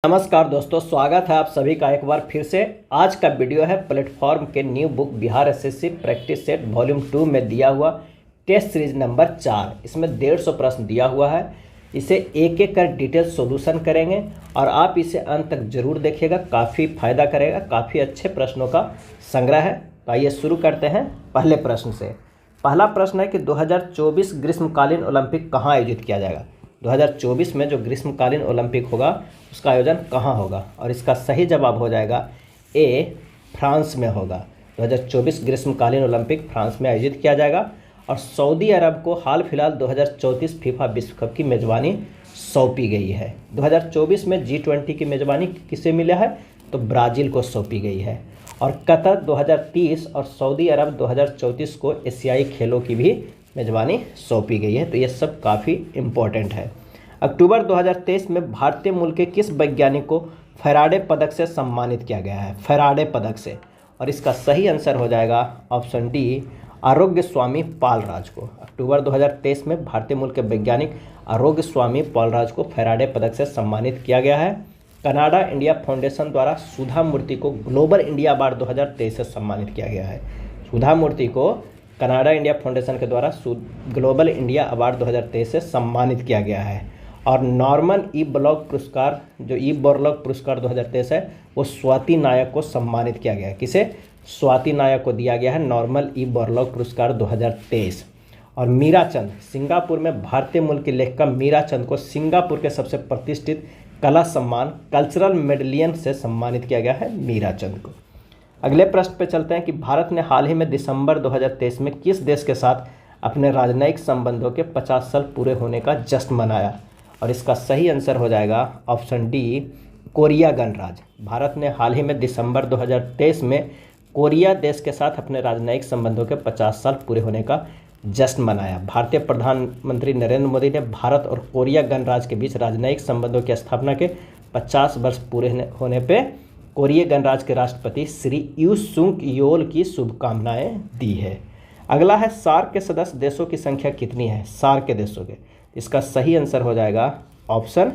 नमस्कार दोस्तों, स्वागत है आप सभी का एक बार फिर से। आज का वीडियो है प्लेटफॉर्म के new book Bihar SSC practice set volume 2 में दिया हुआ टेस्ट सीरीज नंबर 4। इसमें 150 प्रश्न दिया हुआ है। इसे एक एक कर डिटेल सॉल्यूशन करेंगे और आप इसे अंत तक जरूर देखिएगा, काफ़ी फायदा करेगा। काफ़ी अच्छे प्रश्नों का संग्रह है। तो आइए शुरू करते हैं पहले प्रश्न से। पहला प्रश्न है कि 2024 ग्रीष्मकालीन ओलंपिक कहाँ आयोजित किया जाएगा। 2024 में जो ग्रीष्मकालीन ओलंपिक होगा उसका आयोजन कहाँ होगा, और इसका सही जवाब हो जाएगा ए, फ्रांस में होगा। 2024 ग्रीष्मकालीन ओलंपिक फ्रांस में आयोजित किया जाएगा। और सऊदी अरब को हाल फिलहाल 2034 फीफा विश्व कप की मेज़बानी सौंपी गई है। 2024 में G20 की मेज़बानी किसे मिला है, तो ब्राज़ील को सौंपी गई है। और कतर 2030 और सऊदी अरब 2034 को एशियाई खेलों की भी मेज़बानी सौंपी गई है। तो ये सब काफ़ी इम्पोर्टेंट है। अक्टूबर 2023 में भारतीय मूल के किस वैज्ञानिक को फैराडे पदक से सम्मानित किया गया है, फैराडे पदक से। और इसका सही आंसर हो जाएगा ऑप्शन डी, आरोग्य स्वामी पालराज को। अक्टूबर 2023 में भारतीय मूल के वैज्ञानिक आरोग्य स्वामी पालराज को फैराडे पदक से सम्मानित किया गया है। कनाडा इंडिया फाउंडेशन द्वारा सुधा मूर्ति को ग्लोबल इंडिया अवार्ड 2023 से सम्मानित किया गया है। सुधा मूर्ति को कनाडा इंडिया फाउंडेशन के द्वारा ग्लोबल इंडिया अवार्ड 2023 से सम्मानित किया गया है। और नॉर्मन ई ब्लॉक पुरस्कार, जो ई बोरलॉग पुरस्कार 2023 है, वो स्वाति नायक को सम्मानित किया गया है। किसे? स्वाति नायक को दिया गया है नॉर्मल ई बोरलॉग पुरस्कार 2023। और मीराचंद, सिंगापुर में भारतीय मूल की लेखिका मीराचंद को सिंगापुर के सबसे प्रतिष्ठित कला सम्मान कल्चरल मेडलियन से सम्मानित किया गया है मीराचंद को। अगले प्रश्न पे चलते हैं कि भारत ने हाल ही में दिसंबर 2023 में किस देश के साथ अपने राजनयिक संबंधों के 50 साल पूरे होने का जश्न मनाया। और इसका सही आंसर हो जाएगा ऑप्शन डी, कोरिया गणराज्य। भारत ने हाल ही में दिसंबर 2023 में कोरिया देश के साथ अपने राजनयिक संबंधों के 50 साल पूरे होने का जश्न मनाया। भारतीय प्रधानमंत्री नरेंद्र मोदी ने भारत और कोरिया गणराज्य के बीच राजनयिक संबंधों की स्थापना के 50 वर्ष पूरे होने पे कोरिया गणराज्य के राष्ट्रपति श्री यू सुंग योल की शुभकामनाएं दी है। अगला है सार्क के सदस्य देशों की संख्या कितनी है, सार्क के देशों के। इसका सही आंसर हो जाएगा ऑप्शन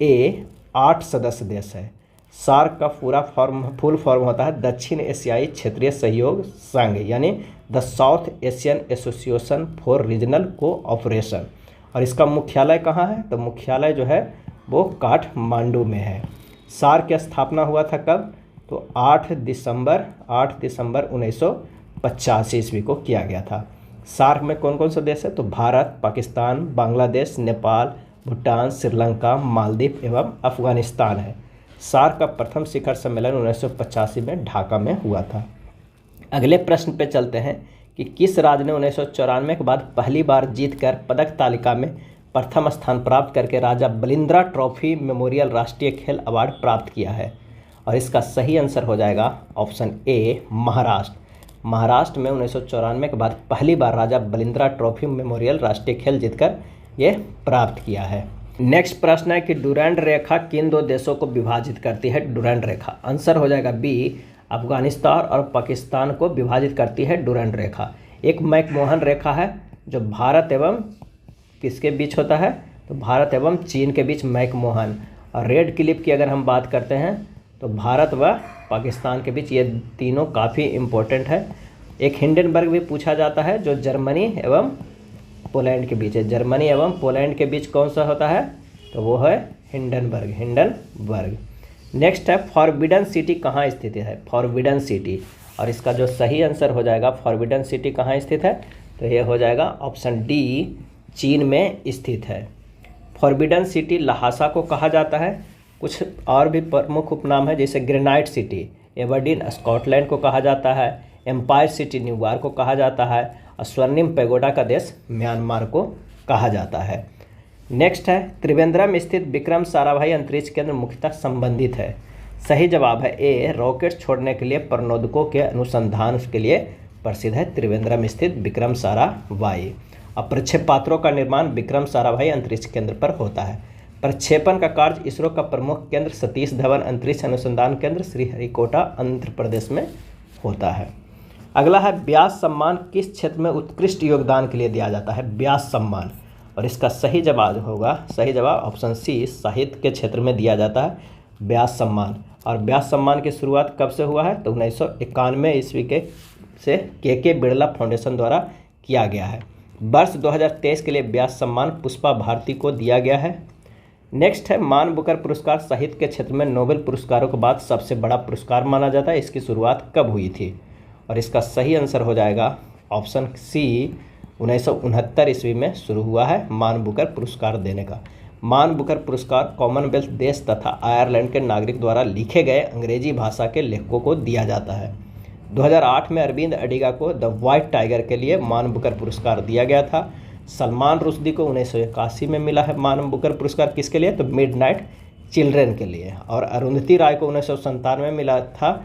ए, 8 सदस्य देश है। सार्क का फुल फॉर्म होता है दक्षिण एशियाई क्षेत्रीय सहयोग संघ, यानी the south Asian association for regional cooperation. और इसका मुख्यालय कहाँ है, तो मुख्यालय जो है वो काठमांडू में है। सार्क की स्थापना हुआ था कब, तो 8 दिसंबर 1985 ईस्वी को किया गया था। सार्क में कौन कौन से देश है, तो भारत, पाकिस्तान, बांग्लादेश, नेपाल, भूटान, श्रीलंका, मालदीव एवं अफगानिस्तान है। सार्क का प्रथम शिखर सम्मेलन 1985 में ढाका में हुआ था। अगले प्रश्न पे चलते हैं कि किस राज्य ने 1994 के बाद पहली बार जीतकर पदक तालिका में प्रथम स्थान प्राप्त करके राजा बलिंद्रा ट्रॉफी मेमोरियल राष्ट्रीय खेल अवार्ड प्राप्त किया है। और इसका सही आंसर हो जाएगा ऑप्शन ए, महाराष्ट्र। महाराष्ट्र में 1994 के बाद पहली बार राजा बलिंद्रा ट्रॉफी मेमोरियल राष्ट्रीय खेल जीतकर ये प्राप्त किया है। नेक्स्ट प्रश्न है कि डुरैंड रेखा किन दो देशों को विभाजित करती है। डुरैंड रेखा आंसर हो जाएगा बी, अफगानिस्तान और पाकिस्तान को विभाजित करती है डुरैंड रेखा। एक मैकमोहन रेखा है जो भारत एवं किसके बीच होता है, तो भारत एवं चीन के बीच मैकमोहन। और रेड क्लिफ की अगर हम बात करते हैं तो भारत व पाकिस्तान के बीच। ये तीनों काफ़ी इम्पोर्टेंट है। एक हिंडनबर्ग भी पूछा जाता है जो जर्मनी एवं पोलैंड के बीच है। जर्मनी एवं पोलैंड के बीच कौन सा होता है, तो वो है हिंडनबर्ग। नेक्स्ट है फॉरबिडन सिटी कहाँ स्थित है। फॉरबिडन सिटी, और इसका जो सही आंसर हो जाएगा फॉरबिडन सिटी कहाँ स्थित है, तो ये हो जाएगा ऑप्शन डी, चीन में स्थित है। फॉरबिडन सिटी लहासा को कहा जाता है। कुछ और भी प्रमुख उपनाम है, जैसे ग्रेनाइट सिटी एबरडीन स्कॉटलैंड को कहा जाता है, एम्पायर सिटी न्यूयॉर्क को कहा जाता है, और स्वर्णिम पैगोडा का देश म्यांमार को कहा जाता है। नेक्स्ट है त्रिवेंद्रम स्थित विक्रम साराभाई अंतरिक्ष केंद्र मुख्यतः संबंधित है। सही जवाब है ए, रॉकेट छोड़ने के लिए प्रणोदकों के अनुसंधान के लिए प्रसिद्ध है त्रिवेंद्रम स्थित विक्रम साराभाई। और प्रक्षेपात्रों का निर्माण विक्रम साराभाई अंतरिक्ष केंद्र पर होता है। प्रक्षेपण का कार्य इसरो का प्रमुख केंद्र सतीश धवन अंतरिक्ष अनुसंधान केंद्र श्रीहरिकोटा आंध्र प्रदेश में होता है। अगला है व्यास सम्मान किस क्षेत्र में उत्कृष्ट योगदान के लिए दिया जाता है। व्यास सम्मान, और इसका सही जवाब ऑप्शन सी, साहित्य के क्षेत्र में दिया जाता है। व्यास सम्मान। और व्यास सम्मान की शुरुआत कब से हुआ है? तो 1991 ईस्वी से के बिरला फाउंडेशन द्वारा किया गया है। वर्ष 2023 के लिए व्यास सम्मान पुष्पा भारती को दिया गया है। नेक्स्ट है मान बुकर पुरस्कार साहित्य के क्षेत्र में नोबेल पुरस्कारों के बाद सबसे बड़ा पुरस्कार माना जाता है। इसकी शुरुआत कब हुई थी? और इसका सही आंसर हो जाएगा ऑप्शन सी, 1969 ईस्वी में शुरू हुआ है मान बुकर पुरस्कार देने का। मान बुकर पुरस्कार कॉमनवेल्थ देश तथा आयरलैंड के नागरिक द्वारा लिखे गए अंग्रेजी भाषा के लेखकों को दिया जाता है। 2008 में अरविंद अडिगा को द व्हाइट टाइगर के लिए मान बुकर पुरस्कार दिया गया था। सलमान रुश्दी को 1981 में मिला है मान बुकर पुरस्कार, किसके लिए? तो मिडनाइट चिल्ड्रेन के लिए। और अरुंधति राय को 1997 में मिला था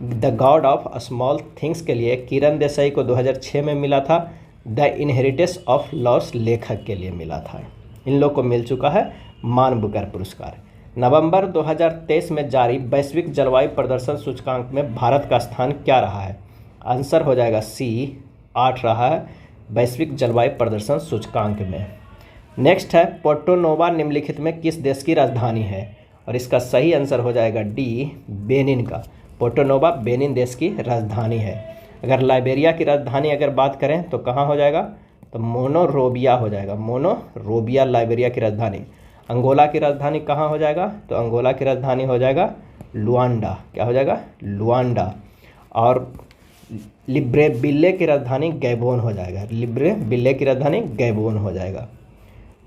the God of small things के लिए। किरण देसाई को 2006 में मिला था द इनहेरिटेंस ऑफ लॉस लेखक के लिए मिला था। इन लोग को मिल चुका है मान बुकर पुरस्कार। नवंबर 2023 में जारी वैश्विक जलवायु प्रदर्शन सूचकांक में भारत का स्थान क्या रहा है? आंसर हो जाएगा सी, 8 रहा है वैश्विक जलवायु प्रदर्शन सूचकांक में। नेक्स्ट है पोर्टो नोवा निम्नलिखित में किस देश की राजधानी है? और इसका सही आंसर हो जाएगा डी, बेनिन का। पोर्टो नोवा बेनिन देश की राजधानी है। अगर लाइबेरिया की राजधानी अगर बात करें तो कहाँ हो जाएगा? तो मोनोरोबिया हो जाएगा। मोनोरोबिया लाइबेरिया की राजधानी। अंगोला की राजधानी कहाँ हो जाएगा? तो अंगोला की राजधानी हो जाएगा लुआंडा। क्या हो जाएगा? लुआंडा। और लिब्रेविले की राजधानी गैबोन हो जाएगा। लिब्रेविले की राजधानी गैबोन हो जाएगा।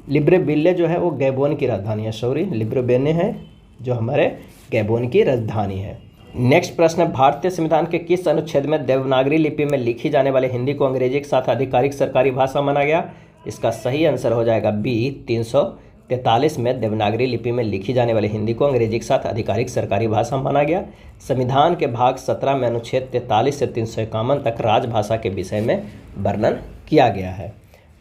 लिब्रेविले जो है वो गैबोन की राजधानी है, सॉरी लिब्रेविले है जो हमारे गैबोन की राजधानी है। नेक्स्ट प्रश्न है भारतीय संविधान के किस अनुच्छेद में देवनागरी लिपि में लिखी जाने वाली हिंदी को अंग्रेजी के साथ आधिकारिक सरकारी भाषा माना गया? इसका सही आंसर हो जाएगा बी, 343 में देवनागरी लिपि में लिखी जाने वाली हिंदी को अंग्रेजी के साथ आधिकारिक सरकारी भाषा माना गया। संविधान के भाग 17 में अनुच्छेद 43 से 351 तक राजभाषा के विषय में वर्णन किया गया है।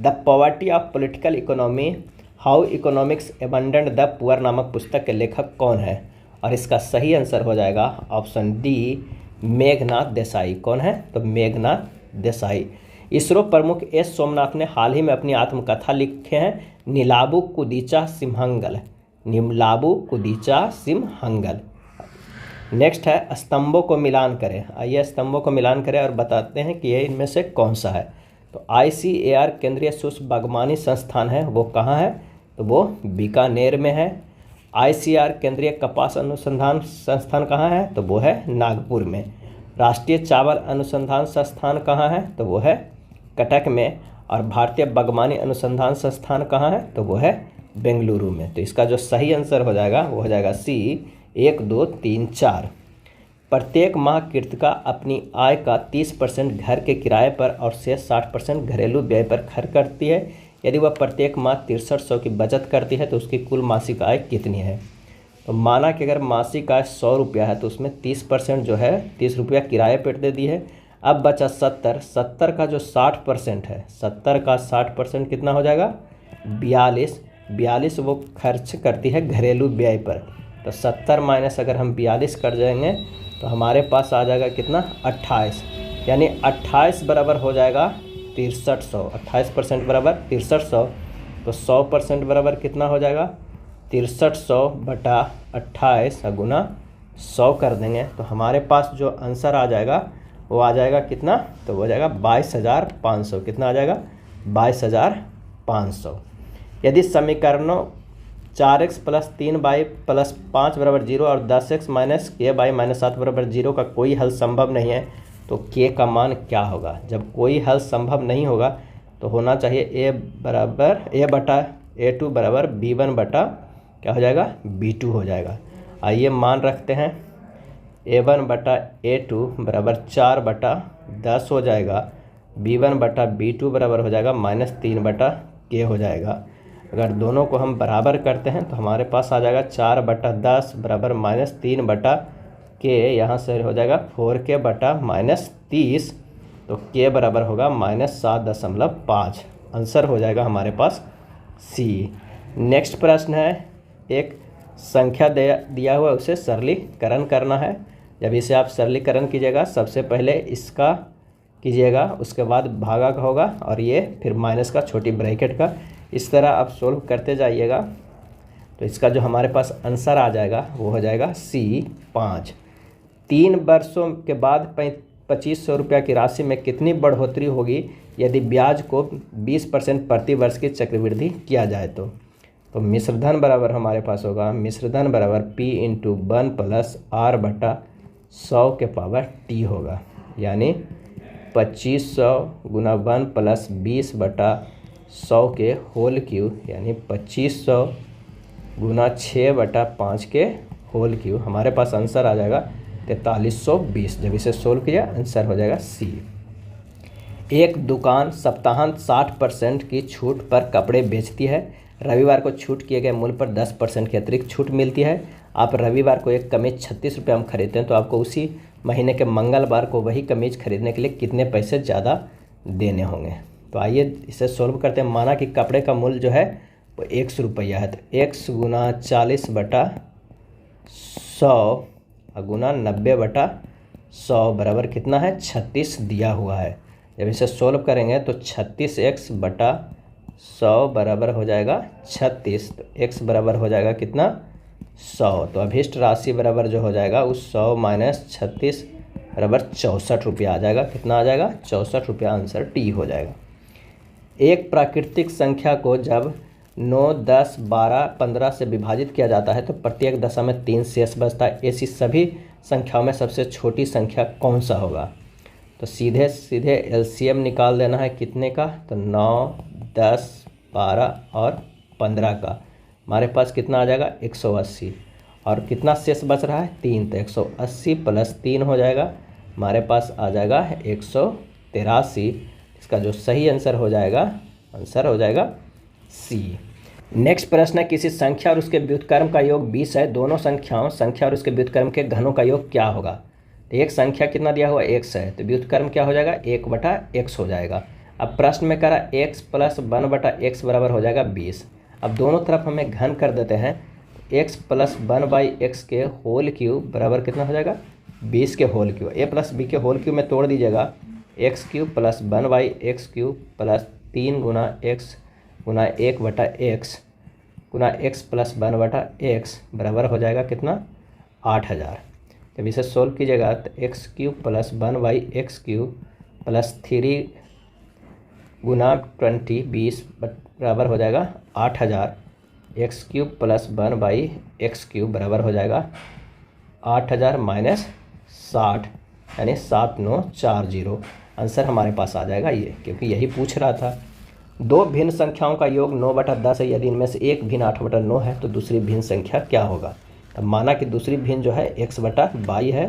The poverty of political economy, how economics abundant the poor नामक पुस्तक के लेखक कौन है? और इसका सही आंसर हो जाएगा ऑप्शन डी, मेघनाथ देसाई। कौन है? तो मेघनाथ देसाई। इसरो प्रमुख एस सोमनाथ ने हाल ही में अपनी आत्मकथा लिखे हैं नीलाबू कुदीचा सिमहंगल। नीलाबू कुदीचा सिमहंगल। नेक्स्ट है स्तंभों को मिलान करें। आइए स्तंभों को मिलान करें और बताते हैं कि ये इनमें से कौन सा है। तो ICAR केंद्रीय शुष्क बागवानी संस्थान है, वो कहाँ है? तो वो बीकानेर में है। ICAR केंद्रीय कपास अनुसंधान संस्थान कहाँ है? तो वो है नागपुर में। राष्ट्रीय चावल अनुसंधान संस्थान कहाँ है? तो वो है कटक में। और भारतीय बागवानी अनुसंधान संस्थान कहाँ है? तो वो है बेंगलुरु में। तो इसका जो सही आंसर हो जाएगा वो हो जाएगा सी, 1, 2, 3, 4। प्रत्येक माह कृतिका अपनी आय का 30% घर के किराए पर और शेष 60% घरेलू व्यय पर खर्च करती है। यदि वह प्रत्येक माह 6300 की बचत करती है तो उसकी कुल मासिक आय कितनी है? तो माना कि अगर मासिक आय 100 रुपया है तो उसमें 30% जो है 30 रुपया किराए पर दे दी है। अब बचा 70 का जो 60% है, 70 का 60% कितना हो जाएगा? 42 वो खर्च करती है घरेलू व्यय पर। तो 70 माइनस अगर हम 42 कर जाएंगे तो हमारे पास आ जाएगा कितना? 28। यानी 28 बराबर हो जाएगा 6300। 28% बराबर 6300। तो 100% बराबर कितना हो जाएगा? 6300 बटा 28 गुना 100 कर देंगे तो हमारे पास जो आंसर आ जाएगा वो आ जाएगा कितना? तो वो हो जाएगा 22,500। कितना आ जाएगा? 22,500। यदि समीकरणों 4x + 3y + 5 बराबर 0 और 10x - k/- 7 बराबर 0 का कोई हल संभव नहीं है तो k का मान क्या होगा? जब कोई हल संभव नहीं होगा तो होना चाहिए a/a2 बराबर b1 बटा क्या हो जाएगा? b2 हो जाएगा। आइए मान रखते हैं a1 बटा a2 बराबर 4/10 हो जाएगा। b1 बटा b2 बराबर हो जाएगा -3 बटा k हो जाएगा। अगर दोनों को हम बराबर करते हैं तो हमारे पास आ जाएगा 4/10 बराबर -3 बटा k। यहाँ से हो जाएगा 4k बटा -30। तो k बराबर होगा -7.5। आंसर हो जाएगा हमारे पास सी। नेक्स्ट प्रश्न है, एक संख्या दिया हुआ उसे सरलीकरण करना है। जब इसे आप सरलीकरण कीजिएगा सबसे पहले इसका कीजिएगा, उसके बाद भागा का होगा और ये फिर माइनस का छोटी ब्रैकेट का। इस तरह आप सोल्व करते जाइएगा। तो इसका जो हमारे पास आंसर आ जाएगा वो हो जाएगा सी 5। 3 वर्षों के बाद 2500 रुपया की राशि में कितनी बढ़ोतरी होगी यदि ब्याज को 20% प्रति वर्ष की चक्रवृद्धि किया जाए तो मिश्रधन बराबर हमारे पास होगा मिश्रधन बराबर P इंटू 1 प्लस R बटा 100 के पावर T होगा, यानी 2500 गुना 1 प्लस 20 बटा 100 के होल क्यूब, यानी 2500 गुना 6 बटा 5 के होल क्यूब। हमारे पास आंसर आ जाएगा 4320। जब इसे सोल्व किया आंसर हो जाएगा सी। एक दुकान सप्ताहांत 60% की छूट पर कपड़े बेचती है। रविवार को छूट किए गए मूल्य पर 10% की अतिरिक्त छूट मिलती है। आप रविवार को एक कमीज 36 रुपये में खरीदते हैं तो आपको उसी महीने के मंगलवार को वही कमीज खरीदने के लिए कितने पैसे ज़्यादा देने होंगे। तो आइए इसे सोल्व करते हैं। माना कि कपड़े का मूल्य जो है वो 100 रुपया है, तो 100 गुना 40 बटा 100 गुना 90 बटा 100 बराबर कितना है 36 दिया हुआ है। जब इसे सोल्व करेंगे तो 36x बटा 100 बराबर हो जाएगा 36, तो x बराबर हो जाएगा कितना 100। तो अभीष्ट राशि बराबर जो हो जाएगा उस 100 माइनस 36 बराबर 64 रुपया आ जाएगा। कितना आ जाएगा 64 रुपया, आंसर टी हो जाएगा। एक प्राकृतिक संख्या को जब 9, 10, 12, 15 से विभाजित किया जाता है तो प्रत्येक दशा में 3 शेष बचता है। ऐसी सभी संख्याओं में सबसे छोटी संख्या कौन सा होगा। तो सीधे सीधे एलसीएम निकाल देना है कितने का, तो 9, 10, 12 और 15 का। हमारे पास कितना आ जाएगा 180, और कितना शेष बच रहा है 3, तो 180 प्लस 3 हो जाएगा। हमारे पास आ जाएगा 183। इसका जो सही आंसर हो जाएगा, आंसर हो जाएगा सी। नेक्स्ट प्रश्न है, किसी संख्या और उसके व्युत्क्रम का योग 20 है। दोनों संख्याओं संख्या और उसके व्युत्क्रम के घनों का योग क्या होगा। तो एक संख्या कितना दिया हुआ x है, तो व्युत्क्रम क्या हो जाएगा 1 बटा x हो जाएगा। अब प्रश्न में कह रहा x प्लस 1 बटा x बराबर हो जाएगा 20। अब दोनों तरफ हमें घन कर देते हैं। x प्लस 1 बाई एक्स के होल क्यूब बराबर कितना हो जाएगा 20 के whole cube. a plus b के होल क्यूब में तोड़ दीजिएगा, x cube plus 1 by x cube plus 3 गुना एक्स गुना 1 बटा एक्स गुना एक्स प्लस 1 बटा एक्स बराबर हो जाएगा कितना 8000। जब इसे सोल्व कीजिएगा तो x cube plus 1 by x cube plus 3 गुना 20 बराबर हो जाएगा 8000। X cube plus 1 by x cube बराबर हो जाएगा 8000 माइनस 60, यानी 7940। आंसर हमारे पास आ जाएगा ये, क्योंकि यही पूछ रहा था। दो भिन्न संख्याओं का योग 9 बटा 10 है। यदि इनमें से एक भिन्न 8 बटा 9 है तो दूसरी भिन्न संख्या क्या होगा। अब माना कि दूसरी भिन्न जो है x बटा 22 है।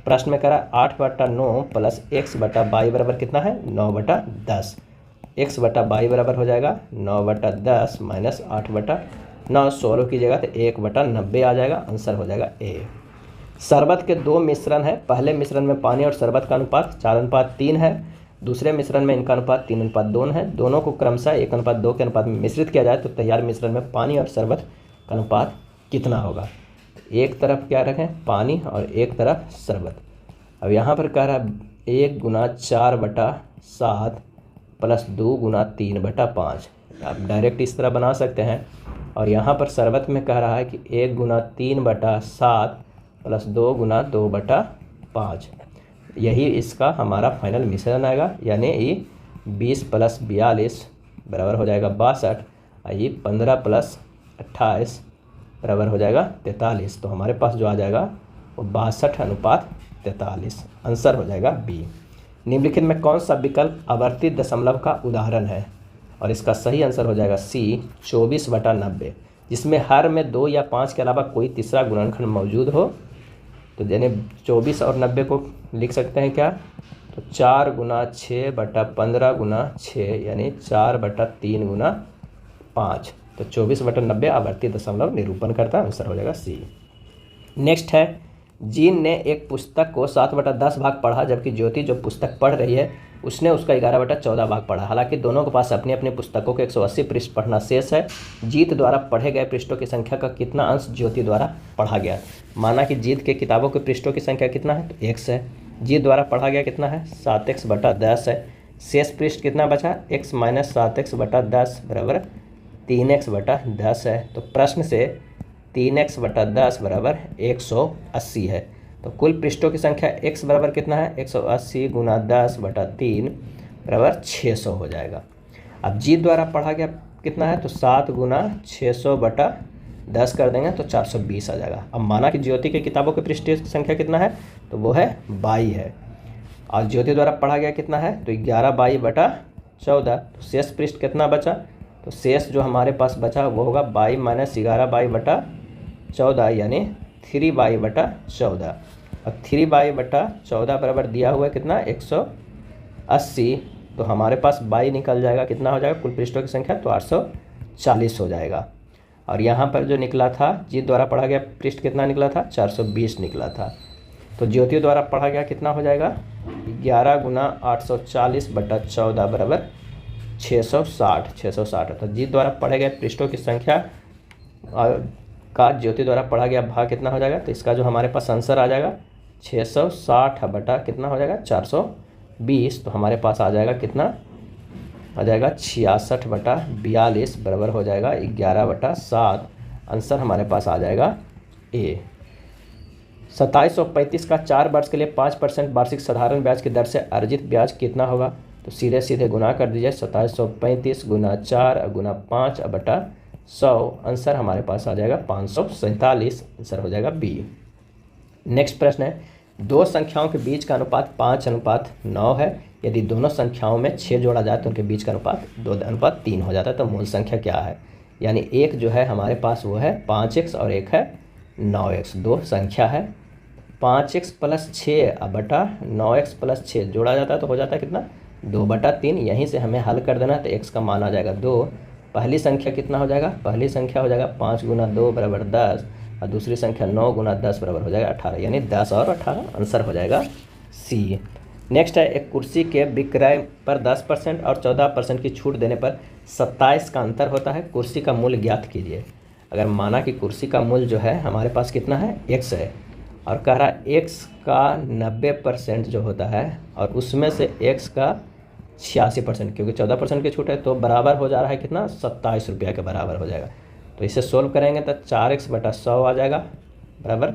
प्रश्न में करा 8 बटा 9 प्लस x बटा 22 बराबर कितना है 9 बटा 10। x बटा 22 बराबर हो जाएगा 9 बटा 10 माइनस 8 बटा 9। सोल्व कीजिएगा तो 1 बटा 90 आ जाएगा। आंसर हो जाएगा ए। शरबत के दो मिश्रण है। पहले मिश्रण में पानी और शरबत का अनुपात 4:3 है। दूसरे मिश्रण में इनका अनुपात 3:2 है। दोनों को क्रमशः 1:2 के अनुपात में मिश्रित किया जाए तो तैयार मिश्रण में पानी और शरबत का अनुपात कितना होगा। एक तरफ क्या रखें पानी और एक तरफ शरबत। अब यहाँ पर कह रहा है 1 गुना 4/7 प्लस 2 गुना 3/5। आप डायरेक्ट इस तरह बना सकते हैं। और यहाँ पर शरबत में कह रहा है कि 1 गुना 3/7 प्लस 2 गुना 2/5। यही इसका हमारा फाइनल मिश्रण आएगा, यानी ये 20 प्लस 42 बराबर हो जाएगा 62। ये 15 प्लस 28 बराबर हो जाएगा 43। तो हमारे पास जो आ जाएगा वो 62:43। आंसर हो जाएगा बी। निम्नलिखित में कौन सा विकल्प आवर्ती दशमलव का उदाहरण है, और इसका सही आंसर हो जाएगा सी 24/90, जिसमें हर में 2 या 5 के अलावा कोई तीसरा गुणनखंड मौजूद हो। तो यानी 24 और 90 को लिख सकते हैं क्या, तो 4 गुना 6 बटा 15 गुना 6, यानी 4/3 गुना 5। तो 24/90 आवर्ती दशमलव निरूपण करता है। आंसर हो जाएगा सी। नेक्स्ट है, जीन ने एक पुस्तक को 7/10 भाग पढ़ा, जबकि ज्योति जो पुस्तक पढ़ रही है उसने उसका 11/14 भाग पढ़ा। हालांकि दोनों के पास अपनी अपनी पुस्तकों के 180 पृष्ठ पढ़ना शेष है। जीत द्वारा पढ़े गए पृष्ठों की संख्या का कितना अंश ज्योति द्वारा पढ़ा गया। माना कि जीत के किताबों के पृष्ठों की संख्या कितना है, तो x है। जीत द्वारा पढ़ा गया कितना है 7x/10 है। शेष पृष्ठ कितना बचा x माइनस 7x/10 बराबर 3x/10 है। तो प्रश्न से 3x बटा 10 बराबर 180 है। तो कुल पृष्ठों की संख्या x बराबर कितना है, 180 गुना 10 बटा 3 बराबर 600 हो जाएगा। अब जी द्वारा पढ़ा गया कितना है, तो 7 गुना 600 बटा 10 कर देंगे तो 420 आ जाएगा। अब माना कि ज्योति की किताबों की पृष्ठ संख्या कितना है, तो वो है 22 है, और ज्योति द्वारा पढ़ा गया कितना है, तो 11 22 बटा 14। तो शेष पृष्ठ कितना बचा, तो शेष जो हमारे पास बचा वो होगा 22 माइनस 11 22 बटा 14 यानी 3 22 बटा 14। अब 3 22 बटा 14 बराबर दिया हुआ है कितना, 180। तो हमारे पास 22 निकल जाएगा, कितना हो जाएगा कुल पृष्ठों की संख्या, तो 840 हो जाएगा। और यहाँ पर जो निकला था जी द्वारा पढ़ा गया पृष्ठ कितना निकला था, 420 निकला था। तो ज्योति द्वारा पढ़ा गया कितना हो जाएगा, 11 गुना 840 बटा 14 बराबर 660। तो जी द्वारा पढ़े गए पृष्ठों की संख्या का ज्योति द्वारा पढ़ा गया भाग कितना हो जाएगा, तो इसका जो हमारे पास आंसर आ जाएगा 660 बटा कितना हो जाएगा 420। तो हमारे पास आ जाएगा कितना, आ जाएगा 66 बटा 42 बराबर हो जाएगा 11 बटा 7। आंसर हमारे पास आ जाएगा ए। 2735 का 4 वर्ष के लिए 5% वार्षिक साधारण ब्याज की दर से अर्जित ब्याज कितना होगा, तो सीधे सीधे गुना कर दीजिए, 2735 गुना 4 गुना 5 बटा 100। आंसर हमारे पास आ जाएगा 547। आंसर हो जाएगा बी। नेक्स्ट प्रश्न है, दो संख्याओं के बीच का अनुपात 5:9 है। यदि दोनों संख्याओं में 6 जोड़ा जाए तो उनके बीच का अनुपात 2:3 हो जाता है। तो मूल संख्या क्या है, यानी एक जो है हमारे पास वो है 5x और एक है 9x। दो संख्या है 5x प्लस 6 बटा 9x प्लस 6 जोड़ा जाता है तो हो जाता है कितना, 2/3। यहीं से हमें हल कर देना है, तो x का मान आ जाएगा 2। पहली संख्या कितना हो जाएगा, पहली संख्या हो जाएगा 5 गुना 2 बराबर 10, और दूसरी संख्या 9 गुना 10 बराबर हो जाएगा 18, यानी 10 और 18। आंसर हो जाएगा सी। नेक्स्ट है, एक कुर्सी के विक्रय पर 10% और 14% की छूट देने पर 27 का अंतर होता है। कुर्सी का मूल्य ज्ञात कीजिए। अगर माना कि कुर्सी का मूल्य जो है हमारे पास कितना है, x है, और कह रहा है x का 90% जो होता है और उसमें से x का 86%, क्योंकि 14% की छूट है तो बराबर हो जा रहा है कितना, 27 रुपया के बराबर हो जाएगा। तो इसे सोल्व करेंगे तो 4x बटा 100 आ जाएगा बराबर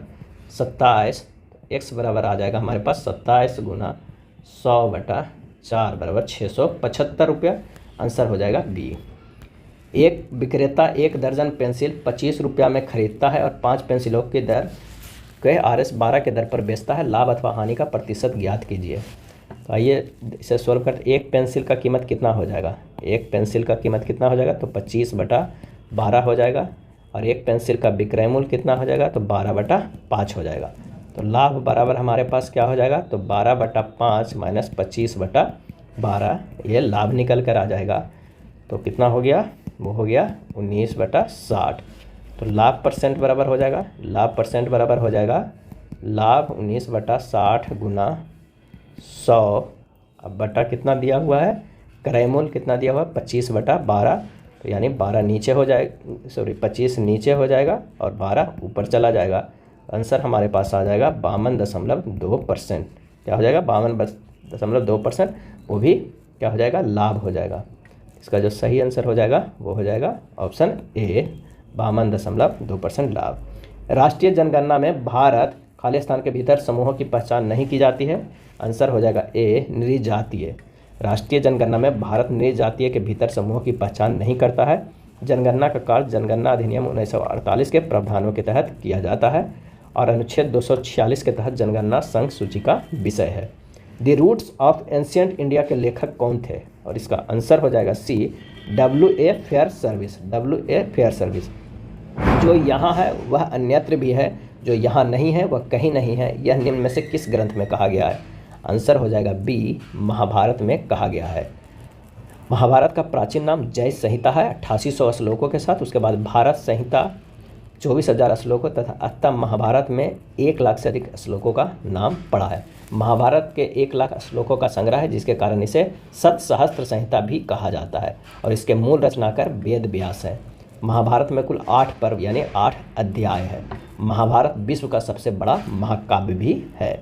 27। x बराबर आ जाएगा हमारे पास 27 गुना 100 बटा 4 बराबर 675 रुपया। आंसर हो जाएगा बी। एक विक्रेता 1 दर्जन पेंसिल 25 रुपया में खरीदता है और 5 पेंसिलों की दर के RS 12 के दर पर बेचता है। लाभ अथवा हानि का प्रतिशत ज्ञात कीजिए। तो आइए इसे सोल्व करते। एक पेंसिल का कीमत कितना हो जाएगा, एक पेंसिल का कीमत कितना हो जाएगा, तो 25 बटा 12 हो जाएगा। और एक पेंसिल का विक्रय मूल्य कितना हो जाएगा, तो 12 बटा 5 हो जाएगा। तो लाभ बराबर हमारे पास क्या हो जाएगा, तो 12 बटा 5 माइनस 25 बटा 12, ये लाभ निकल कर आ जाएगा। तो कितना हो गया, वो हो गया 19 बटा 60। तो लाभ परसेंट बराबर हो जाएगा, लाभ परसेंट बराबर हो जाएगा लाभ 19 बटा 60 गुना 100। अब बटा कितना दिया हुआ है, क्रय मूल्य कितना दिया हुआ है, 25 बटा 12। तो यानी 12 नीचे हो जाएगा, 25 नीचे हो जाएगा और 12 ऊपर चला जाएगा। आंसर हमारे पास आ जाएगा 52.2%। क्या हो जाएगा, 52.2%। वो भी क्या हो जाएगा, लाभ हो जाएगा। इसका जो सही आंसर हो जाएगा वो हो जाएगा ऑप्शन ए, 52.2% लाभ। राष्ट्रीय जनगणना में भारत खाली स्थान के भीतर समूहों की पहचान नहीं की जाती है। आंसर हो जाएगा ए, नृजातीय। राष्ट्रीय जनगणना में भारत नृजातीय के भीतर समूहों की पहचान नहीं करता है। जनगणना का कार्य जनगणना अधिनियम 1948 के प्रावधानों के तहत किया जाता है और अनुच्छेद 246 के तहत जनगणना संघ सूची का विषय है। The roots of ancient India के लेखक कौन थे, और इसका आंसर हो जाएगा C, W.A. Fairservis. W.A. Fairservis. जो यहाँ है वह अन्यत्र भी है, जो यहाँ नहीं है वह कहीं नहीं है। यह निम्न में से किस ग्रंथ में कहा गया है। आंसर हो जाएगा बी, महाभारत में कहा गया है। महाभारत का प्राचीन नाम जय संहिता है 8800 श्लोकों के साथ। उसके बाद भारत संहिता 24,000 श्लोकों तथा अतः महाभारत में 1 लाख से अधिक श्लोकों का नाम पड़ा है। महाभारत के 1 लाख श्लोकों का संग्रह है, जिसके कारण इसे सतसहस्त्र संहिता भी कहा जाता है और इसके मूल रचनाकार वेद व्यास है। महाभारत में कुल 8 पर्व यानी 8 अध्याय है। महाभारत विश्व का सबसे बड़ा महाकाव्य भी है।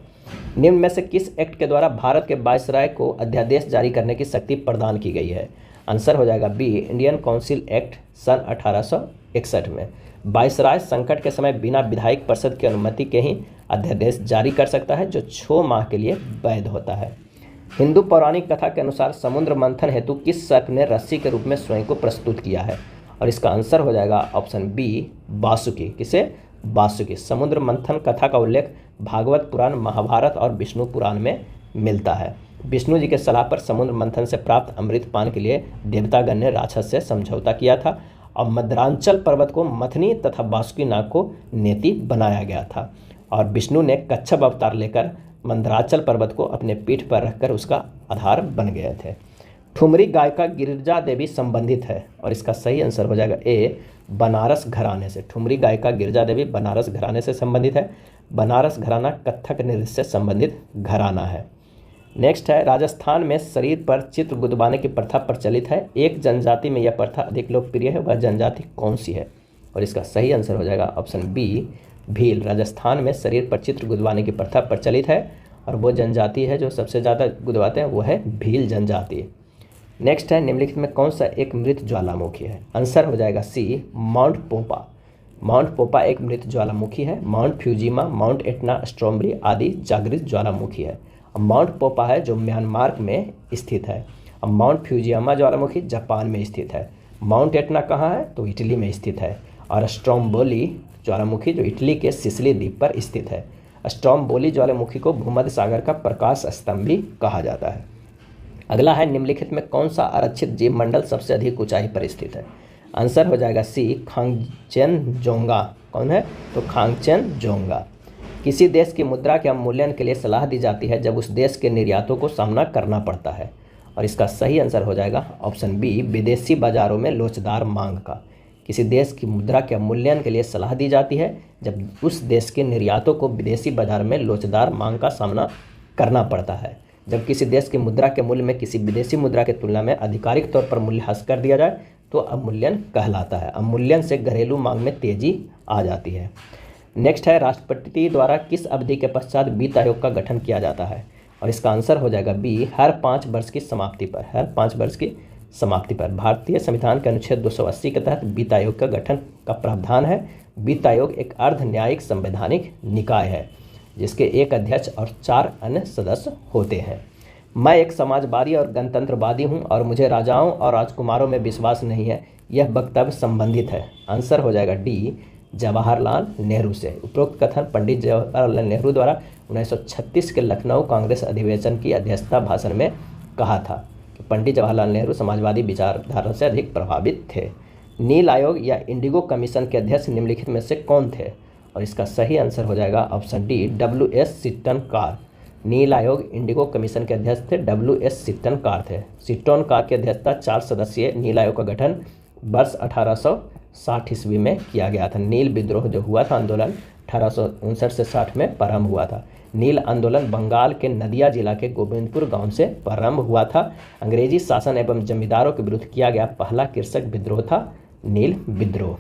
निम्न में से किस एक्ट के द्वारा भारत के वायसराय को अध्यादेश जारी करने की शक्ति प्रदान की गई है। आंसर हो जाएगा बी, इंडियन काउंसिल एक्ट सन 1861 में। वायसराय संकट के समय बिना विधायक परिषद की अनुमति के ही अध्यादेश जारी कर सकता है, जो 6 माह के लिए वैध होता है। हिंदू पौराणिक कथा के अनुसार समुद्र मंथन हेतु किस सर्प ने रस्सी के रूप में स्वयं को प्रस्तुत किया है? और इसका आंसर हो जाएगा ऑप्शन बी, वासुकी। किसे? वासुकी। समुद्र मंथन कथा का उल्लेख भागवत पुराण, महाभारत और विष्णु पुराण में मिलता है। विष्णु जी के सलाह पर समुद्र मंथन से प्राप्त अमृत पान के लिए देवतागण ने राक्षस से समझौता किया था और मद्रांचल पर्वत को मथनी तथा वासुकी नाग को नेति बनाया गया था और विष्णु ने कच्छप अवतार लेकर मंदराचल पर्वत को अपने पीठ पर रखकर उसका आधार बन गए थे। ठुमरी गायिका गिरिजा देवी संबंधित है और इसका सही आंसर हो जाएगा ए, बनारस घराने से। ठुमरी गायिका गिरिजा देवी बनारस घराने से संबंधित है। बनारस घराना कथक नृत्य से संबंधित घराना है। नेक्स्ट है, राजस्थान में शरीर पर चित्र गुदवाने की प्रथा प्रचलित है। एक जनजाति में यह प्रथा अधिक लोकप्रिय है, वह जनजाति कौन सी है? और इसका सही आंसर हो जाएगा ऑप्शन बी, भील। राजस्थान में शरीर पर चित्र गुदवाने की प्रथा प्रचलित है और वो जनजाति है जो सबसे ज़्यादा गुदवाते हैं, वो है भील जनजाति। नेक्स्ट है, निम्नलिखित में कौन सा एक मृत ज्वालामुखी है? आंसर हो जाएगा सी, माउंट पोपा। माउंट पोपा एक मृत ज्वालामुखी है। माउंट फ्यूजिमा, माउंट एटना, स्ट्रॉबेरी आदि जागृत ज्वालामुखी है। माउंट पोपा है जो म्यांमार में स्थित है और माउंट फ्यूजियामा ज्वालामुखी जापान में स्थित है। माउंट एटना कहाँ है? तो इटली में स्थित है। और स्ट्रोम्बोली ज्वालामुखी जो इटली के सिसिली द्वीप पर स्थित है। स्ट्रोम्बोली ज्वालामुखी को भूमध्य सागर का प्रकाश स्तंभ भी कहा जाता है। अगला है, निम्नलिखित में कौन सा आरक्षित जीव मंडल सबसे अधिक ऊंचाई पर स्थित है? आंसर हो जाएगा सी, खांगचेनजोंगा। कौन है? तो खांगचेनजोंगा। किसी देश की मुद्रा के अवमूल्यन के लिए सलाह दी जाती है जब उस देश के निर्यातों को सामना करना पड़ता है। और इसका सही आंसर हो जाएगा ऑप्शन बी, विदेशी बाजारों में लोचदार मांग का। किसी देश की मुद्रा के अवमूल्यन के लिए सलाह दी जाती है जब उस देश के निर्यातों को विदेशी बाजार में लोचदार मांग का सामना करना पड़ता है। जब किसी देश की मुद्रा के मूल्य में किसी विदेशी मुद्रा की तुलना में आधिकारिक तौर पर मूल्य ह्रास कर दिया जाए तो अवमूल्यन कहलाता है। अवमूल्यन से घरेलू मांग में तेजी आ जाती है। नेक्स्ट है, राष्ट्रपति द्वारा किस अवधि के पश्चात वित्त आयोग का गठन किया जाता है? और इसका आंसर हो जाएगा बी, हर 5 वर्ष की समाप्ति पर। हर 5 वर्ष की समाप्ति पर। भारतीय संविधान के अनुच्छेद 280 के तहत वित्त आयोग का गठन का प्रावधान है। वित्त आयोग एक अर्ध न्यायिक संवैधानिक निकाय है जिसके एक अध्यक्ष और 4 अन्य सदस्य होते हैं। मैं एक समाजवादी और गणतंत्रवादी हूं और मुझे राजाओं और राजकुमारों में विश्वास नहीं है, यह वक्तव्य संबंधित है। आंसर हो जाएगा डी, जवाहरलाल नेहरू से। उपरोक्त कथन पंडित जवाहरलाल नेहरू द्वारा 1936 के लखनऊ कांग्रेस अधिवेशन की अध्यक्षता भाषण में कहा था कि पंडित जवाहरलाल नेहरू समाजवादी विचारधारा से अधिक प्रभावित थे। नील आयोग या इंडिगो कमीशन के अध्यक्ष निम्नलिखित में से कौन थे? और इसका सही आंसर हो जाएगा ऑप्शन डी, W.S. सिट्टनकार। नील आयोग इंडिगो कमीशन के अध्यक्ष थे W.S. सिट्टनकार थे। सिट्टनकार की अध्यक्षता 4 सदस्यीय नील आयोग का गठन वर्ष 1860 ईस्वी में किया गया था। नील विद्रोह जो हुआ था आंदोलन 1859 से 60 में प्रारंभ हुआ था। नील आंदोलन बंगाल के नदिया जिला के गोविंदपुर गांव से प्रारंभ हुआ था। अंग्रेजी शासन एवं जमींदारों के विरुद्ध किया गया पहला कृषक विद्रोह था नील विद्रोह।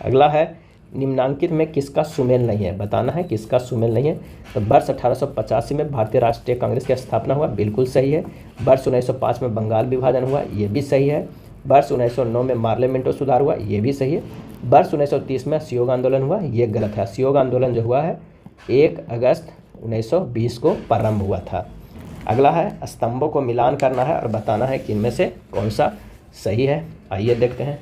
अगला है, निम्नांकित में किसका सुमेल नहीं है? बताना है किसका सुमेल नहीं है। तो वर्ष 1885 में भारतीय राष्ट्रीय कांग्रेस की स्थापना हुआ, बिल्कुल सही है। वर्ष 1905 में बंगाल विभाजन हुआ, ये भी सही है। वर्ष 1909 में मार्लेमेंटो सुधार हुआ, ये भी सही है। वर्ष 1930 में असहयोग आंदोलन हुआ, ये गलत है। असहयोग आंदोलन जो हुआ है 1 अगस्त 1920 को प्रारंभ हुआ था। अगला है, स्तंभों को मिलान करना है और बताना है कि इनमें से कौन सा सही है। आइए देखते हैं।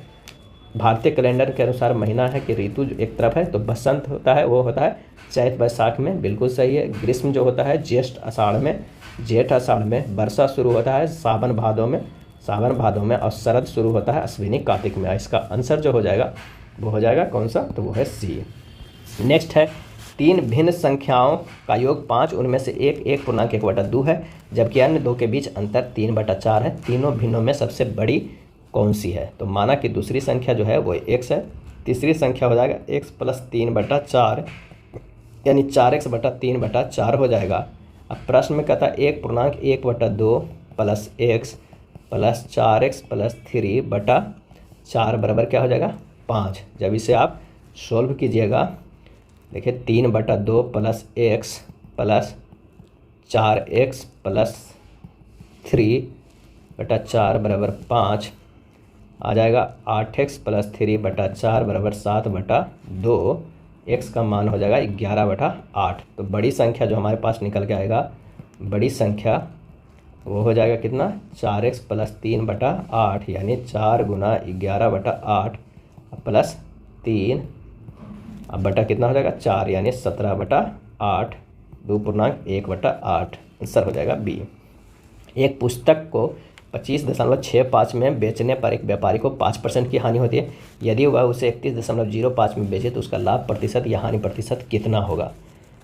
भारतीय कैलेंडर के अनुसार महीना है कि ऋतु जो एक तरफ है तो बसंत होता है, वो होता है चैत वैशाख में, बिल्कुल सही है। ग्रीष्म जो होता है ज्येष्ठ आषाढ़ में, जेठ आषाढ़ में। वर्षा शुरू होता है सावन भादों में, सावन भादों में। और शरद शुरू होता है अश्विनी कार्तिक में। इसका आंसर जो हो जाएगा वो हो जाएगा कौन सा? तो वो है सी। नेक्स्ट है, 3 भिन्न संख्याओं का योग 5, उनमें से एक 1.1/2 है जबकि अन्य 2 के बीच अंतर 3/4 है। तीनों भिन्नों में सबसे बड़ी कौन सी है? तो माना कि दूसरी संख्या जो है वो x है, तीसरी संख्या हो जाएगा x + 3/4 यानी 4x/3/4 हो जाएगा। अब प्रश्न में कहता है 1.1/2 + x + 4x + 3/4 बराबर क्या हो जाएगा? 5। जब इसे आप सोल्व कीजिएगा, देखिए 3/2 + x + 4x + 3/4 बराबर 5 आ जाएगा 8x + 3/4 बराबर 7/2। x का मान हो जाएगा 11/8। तो बड़ी संख्या जो हमारे पास निकल के आएगा, बड़ी संख्या वो हो जाएगा कितना, 4x + 3/8 यानी 4 × 11/8 + 3 अब बटा कितना हो जाएगा 4 यानी 17/8, 2.1/8। आंसर हो जाएगा बी। एक पुस्तक को 25.65 में बेचने पर एक व्यापारी को 5% की हानि होती है। यदि वह उसे 31.05 में बेचे तो उसका लाभ प्रतिशत या हानि प्रतिशत कितना होगा।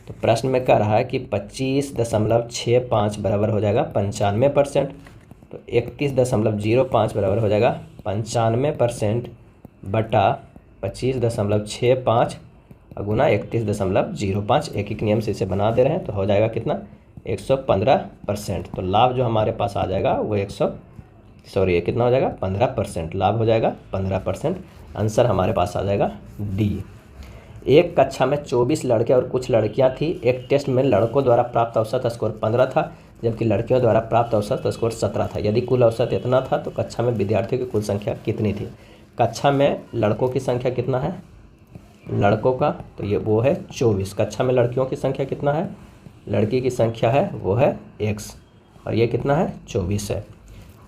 तो प्रश्न में कह रहा है कि 25.65 बराबर हो जाएगा 95%। तो 31.05 बराबर हो जाएगा 95% बटा 25.65 गुना 31.05। एक नियम से इसे बना दे रहे हैं तो हो जाएगा कितना, 115%। तो लाभ जो हमारे पास आ जाएगा वो ये कितना हो जाएगा 15%। लाभ हो जाएगा 15%। आंसर हमारे पास आ जाएगा डी। एक कक्षा में 24 लड़के और कुछ लड़कियां थी। एक टेस्ट में लड़कों द्वारा प्राप्त औसत स्कोर 15 था जबकि लड़कियों द्वारा प्राप्त औसत स्कोर 17 था। यदि कुल औसत इतना था तो कक्षा में विद्यार्थियों की कुल संख्या कितनी थी। कक्षा में लड़कों की संख्या कितना है, लड़कों का तो ये वो है 24। कक्षा में लड़कियों की संख्या कितना है, लड़की की संख्या है वो है x और ये कितना है 24 है।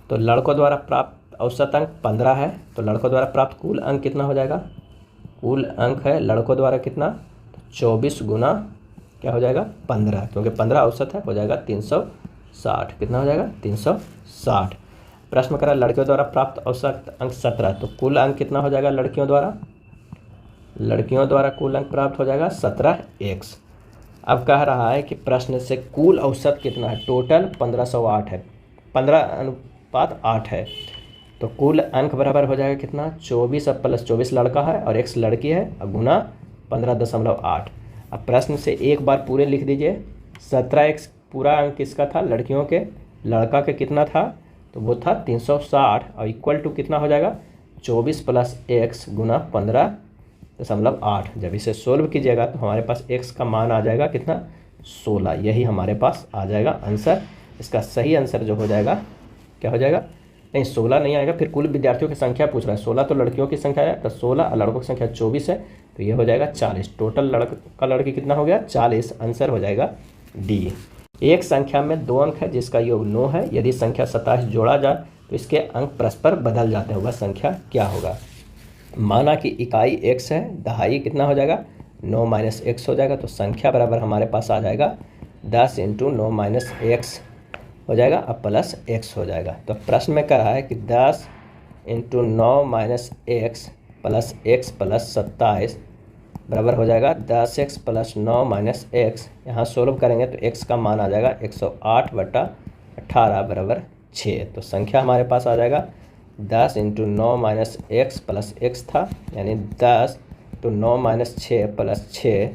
तो लड़कों द्वारा प्राप्त औसत अंक 15 है। तो लड़कों द्वारा प्राप्त कुल अंक कितना हो जाएगा, कुल अंक है लड़कों द्वारा कितना, 24 गुना क्या हो जाएगा 15, क्योंकि 15 औसत है, हो जाएगा 360। कितना हो जाएगा 360। प्रश्न करा लड़कियों द्वारा प्राप्त औसत अंक 17, तो कुल अंक कितना हो जाएगा लड़कियों द्वारा कुल अंक प्राप्त हो जाएगा 17x। अब कह रहा है कि प्रश्न से कुल औसत कितना है, टोटल 1508 है, 15:8 है। तो कुल अंक बराबर हो जाएगा कितना, 24 अब +24 लड़का है और x लड़की है और गुना 15.8। अब प्रश्न से एक बार पूरे लिख दीजिए। 17x पूरा अंक किसका था, लड़कियों के, लड़का के कितना था, तो वो था 360 और इक्वल टू कितना हो जाएगा 24 + x गुना 15.8। जब इसे सोल्व कीजिएगा तो हमारे पास x का मान आ जाएगा कितना, 16। यही हमारे पास आ जाएगा आंसर। इसका सही आंसर जो हो जाएगा क्या हो जाएगा, नहीं 16 नहीं आएगा, फिर कुल विद्यार्थियों की संख्या पूछ रहा है। 16 तो लड़कियों की संख्या है, तो 16 और लड़कों की संख्या 24 है, तो ये हो जाएगा 40। टोटल लड़का लड़की कितना हो गया 40। आंसर हो जाएगा डी। एक संख्या में 2 अंक है जिसका योग 9 है। यदि संख्या 27 जोड़ा जाए तो इसके अंक परस्पर बदल जाते हैं, वह संख्या क्या होगा। माना कि इकाई x है, दहाई कितना हो जाएगा 9 - x हो जाएगा। तो संख्या बराबर हमारे पास आ जाएगा 10 × 9 - x हो जाएगा अब प्लस x हो जाएगा। तो प्रश्न में कह रहा है कि 10 × 9 - x प्लस x प्लस 27 बराबर हो जाएगा 10x + 9 - x। यहाँ सोल्व करेंगे तो x का मान आ जाएगा 108/18 बराबर 6। तो संख्या हमारे पास आ जाएगा 10 × 9 - x प्लस x था, यानी 10 × 9 - 6 प्लस 6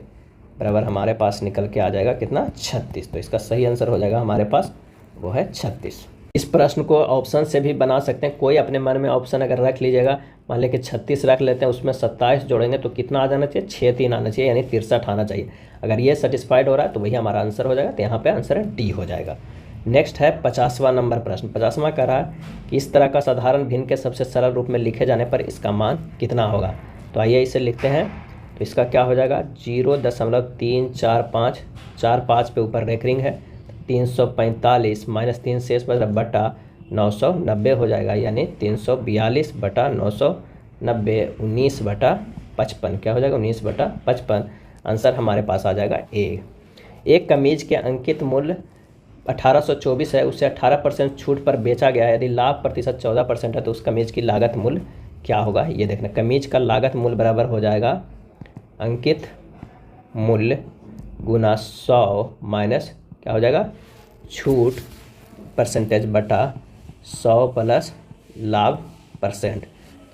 बराबर हमारे पास निकल के आ जाएगा कितना 36। तो इसका सही आंसर हो जाएगा हमारे पास वो है 36। इस प्रश्न को ऑप्शन से भी बना सकते हैं। कोई अपने मन में ऑप्शन अगर रख लीजिएगा, मान लें कि 36 रख लेते हैं, उसमें 27 जोड़ेंगे तो कितना आ जाना चाहिए 6×3 आना चाहिए, यानी 63 आना चाहिए। अगर ये सेटिस्फाइड हो रहा है तो वही हमारा आंसर हो जाएगा। तो यहाँ पे आंसर है डी हो जाएगा। नेक्स्ट है 50वां नंबर प्रश्न। 50वां कह रहा है कि इस तरह का साधारण भिन्न के सबसे सरल रूप में लिखे जाने पर इसका मान कितना होगा। तो आइए इसे लिखते हैं। तो इसका क्या हो जाएगा 0.345, 45 पे ऊपर रेकरिंग है, 345 - 3 शेष बटा 990 हो जाएगा, यानी 342/990, 19/55 क्या हो जाएगा 19/55। आंसर हमारे पास आ जाएगा ए। एक कमीज के अंकित मूल्य 1824 है, उसे 18% छूट पर बेचा गया है। यदि लाभ प्रतिशत 14% है तो उस कमीज की लागत मूल्य क्या होगा। ये देखना, कमीज का लागत मूल्य बराबर हो जाएगा अंकित मूल्य गुना 100 माइनस क्या हो जाएगा छूट परसेंटेज बटा 100 प्लस लाभ %।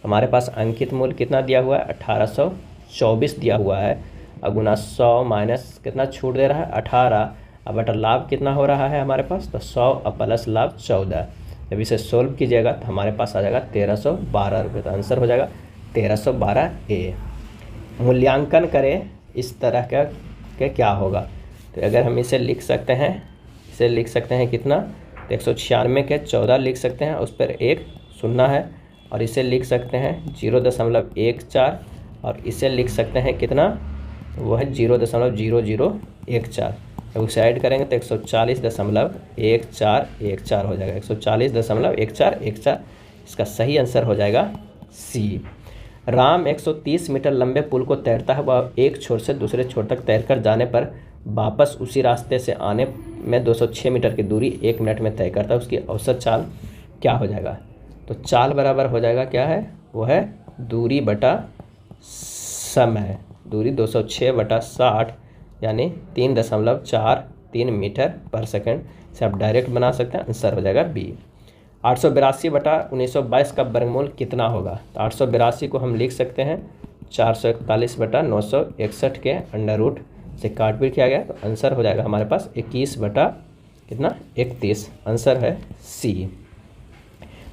हमारे पास अंकित मूल्य कितना दिया हुआ है 1824 दिया हुआ है, और गुना 100 माइनस कितना छूट दे रहा है 18, अब बटा लाभ कितना हो रहा है हमारे पास, तो 100 और प्लस लाभ 14। जब इसे सोल्व कीजिएगा तो हमारे पास आ जाएगा 1312 रुपये। तो आंसर हो जाएगा 1312 ए। मूल्यांकन करें इस तरह का के क्या होगा। तो अगर हम इसे लिख सकते हैं, कितना, तो 196 के 14 लिख सकते हैं, उस पर 1 शून्य है और इसे लिख सकते हैं 0.14 और इसे लिख सकते हैं कितना, वो है 0.0014। जब उसे ऐड करेंगे तो 140.1414 हो जाएगा, 140.1414। इसका सही आंसर हो जाएगा सी। राम 130 मीटर लंबे पुल को तैरता है, वह एक छोर से दूसरे छोर तक तैरकर जाने पर वापस उसी रास्ते से आने में 206 मीटर की दूरी 1 मिनट में तय करता है, उसकी औसत चाल क्या हो जाएगा। तो चाल बराबर हो जाएगा क्या है, वो है दूरी बटा समय। दूरी 206/60 यानी 3.43 मीटर पर सेकंड से आप डायरेक्ट बना सकते हैं। आंसर हो जाएगा बी। 882/1922 का वर्गमूल कितना होगा। तो 882 को हम लिख सकते हैं 441/961 के अंडर रूट से काटपीट किया गया, तो आंसर हो जाएगा हमारे पास 21/31। आंसर है सी।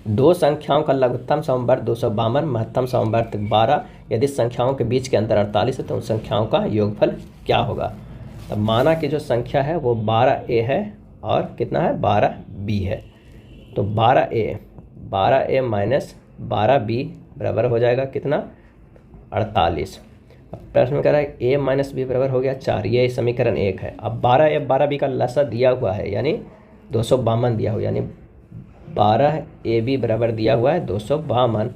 दो संख्याओं का लघुत्तम समवर्ग 252, महत्तम समवर्ग 12, यदि संख्याओं के बीच के अंतर 48 है तो उन संख्याओं का योगफल क्या होगा। तो माना कि जो संख्या है वो 12a है और कितना है 12b है, तो 12a माइनस 12b बराबर हो जाएगा कितना 48। अब प्रश्न में कह रहा है a माइनस b बराबर हो गया 4, ये समीकरण 1 है। अब 12a 12b का लसा दिया हुआ है यानी 252 दिया हुआ, यानी 12ab बराबर दिया हुआ है 252,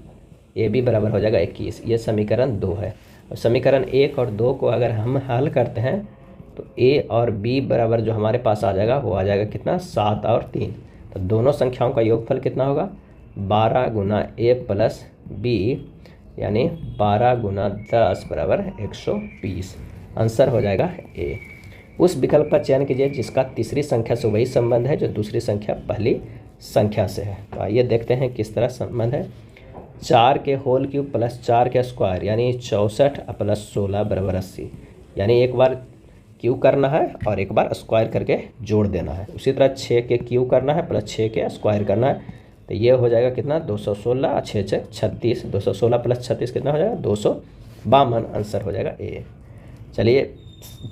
ab बराबर हो जाएगा 21, ये समीकरण 2 है। और समीकरण 1 और 2 को अगर हम हल करते हैं तो a और b बराबर जो हमारे पास आ जाएगा वो आ जाएगा कितना 7 और 3। तो दोनों संख्याओं का योगफल कितना होगा 12 गुना a प्लस b, यानी 12 गुना 10 बराबर 120। आंसर हो जाएगा ए। उस विकल्प का चयन कीजिए जिसका तीसरी संख्या से वही संबंध है जो दूसरी संख्या पहली संख्या से है। तो आइए देखते हैं किस तरह संबंध है। 4 के होल क्यूब प्लस 4 के स्क्वायर यानी 64 प्लस 16 बराबर 80, यानी एक बार क्यूब करना है और एक बार स्क्वायर करके जोड़ देना है। उसी तरह 6 के क्यूब करना है प्लस 6 के स्क्वायर करना है, तो ये हो जाएगा कितना 216, 6 6 36, 216 प्लस 36 कितना हो जाएगा 252। आंसर हो जाएगा ए। चलिए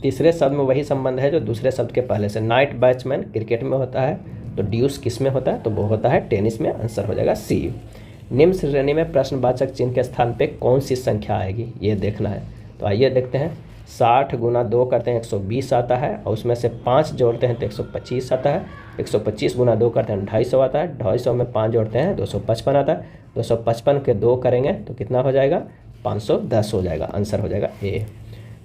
तीसरे शब्द में वही संबंध है जो दूसरे शब्द के पहले से। नाइट बैट्समैन क्रिकेट में होता है तो ड्यूस किस में होता है, तो वो होता है टेनिस में। आंसर हो जाएगा सी। निम्न श्रेणी में प्रश्नवाचक चिन्ह के स्थान पे कौन सी संख्या आएगी ये देखना है। तो आइए देखते हैं। 60 गुना 2 करते हैं 120 आता है और उसमें से 5 जोड़ते हैं तो 125 आता है। 125 गुना 2 करते हैं 250 आता है। 250 में 5 जोड़ते हैं 255 आता है। 255 के 2 करेंगे तो कितना हो जाएगा 510 हो जाएगा। आंसर हो जाएगा ए।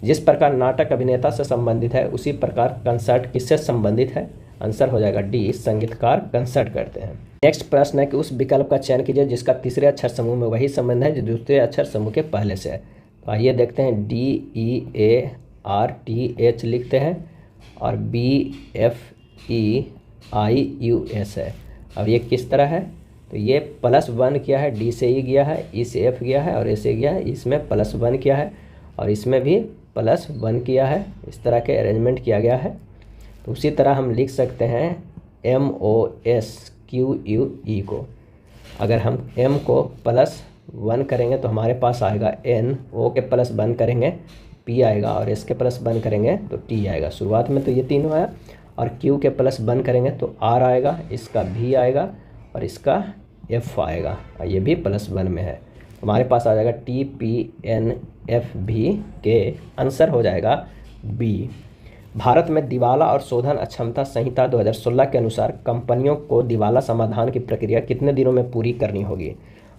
जिस प्रकार नाटक अभिनेता से संबंधित है उसी प्रकार कंसर्ट किससे संबंधित है। आंसर हो जाएगा डी, संगीतकार कंसर्ट करते हैं। नेक्स्ट प्रश्न है कि उस विकल्प का चयन कीजिए जिसका तीसरे अक्षर समूह में वही संबंध है जो दूसरे अक्षर समूह के पहले से है। तो आइए देखते हैं। DEARTH लिखते हैं और BFEIUS है। अब ये किस तरह है, तो ये +1 किया है, D से E गया है, E से F गया है और A से गया है। इसमें +1 किया है और इसमें भी +1 किया है। इस तरह के अरेंजमेंट किया गया है। तो उसी तरह हम लिख सकते हैं MOSQUE को। अगर हम M को +1 करेंगे तो हमारे पास आएगा N, O के +1 करेंगे P आएगा और S के +1 करेंगे तो T आएगा। शुरुआत में तो ये तीनों आया और Q के +1 करेंगे तो R आएगा, इसका V आएगा और इसका F आएगा और ये भी +1 में है। हमारे पास आ जाएगा TPNFV के। आंसर हो जाएगा B। भारत में दिवाला और शोधन अक्षमता संहिता 2016 के अनुसार कंपनियों को दिवाला समाधान की प्रक्रिया कितने दिनों में पूरी करनी होगी,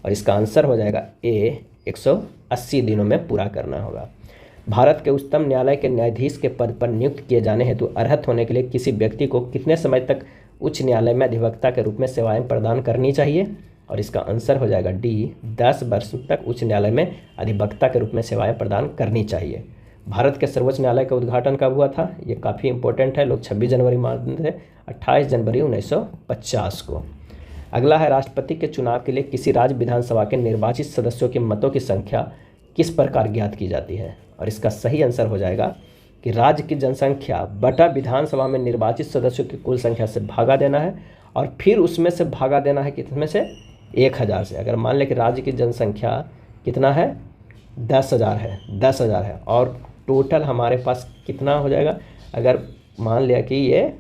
और इसका आंसर हो जाएगा ए, 180 दिनों में पूरा करना होगा। भारत के उच्चतम न्यायालय के न्यायाधीश के पद पर नियुक्त किए जाने हेतु अर्हत होने के लिए किसी व्यक्ति को कितने समय तक उच्च न्यायालय में अधिवक्ता के रूप में सेवाएं प्रदान करनी चाहिए, और इसका आंसर हो जाएगा डी, 10 वर्ष तक उच्च न्यायालय में अधिवक्ता के रूप में सेवाएं प्रदान करनी चाहिए। भारत के सर्वोच्च न्यायालय का उद्घाटन कब हुआ था, ये काफ़ी इंपॉर्टेंट है। लोग 26 जनवरी मानते थे, 28 जनवरी 1950 को। अगला है राष्ट्रपति के चुनाव के लिए किसी राज्य विधानसभा के निर्वाचित सदस्यों के मतों की संख्या किस प्रकार ज्ञात की जाती है, और इसका सही आंसर हो जाएगा कि राज्य की जनसंख्या बटा विधानसभा में निर्वाचित सदस्यों की कुल संख्या से भागा देना है और फिर उसमें से भागा देना है कितने से 1000 से। अगर मान लें कि राज्य की जनसंख्या कितना है 10,000 है और टोटल हमारे पास कितना हो जाएगा, अगर मान लिया कि ये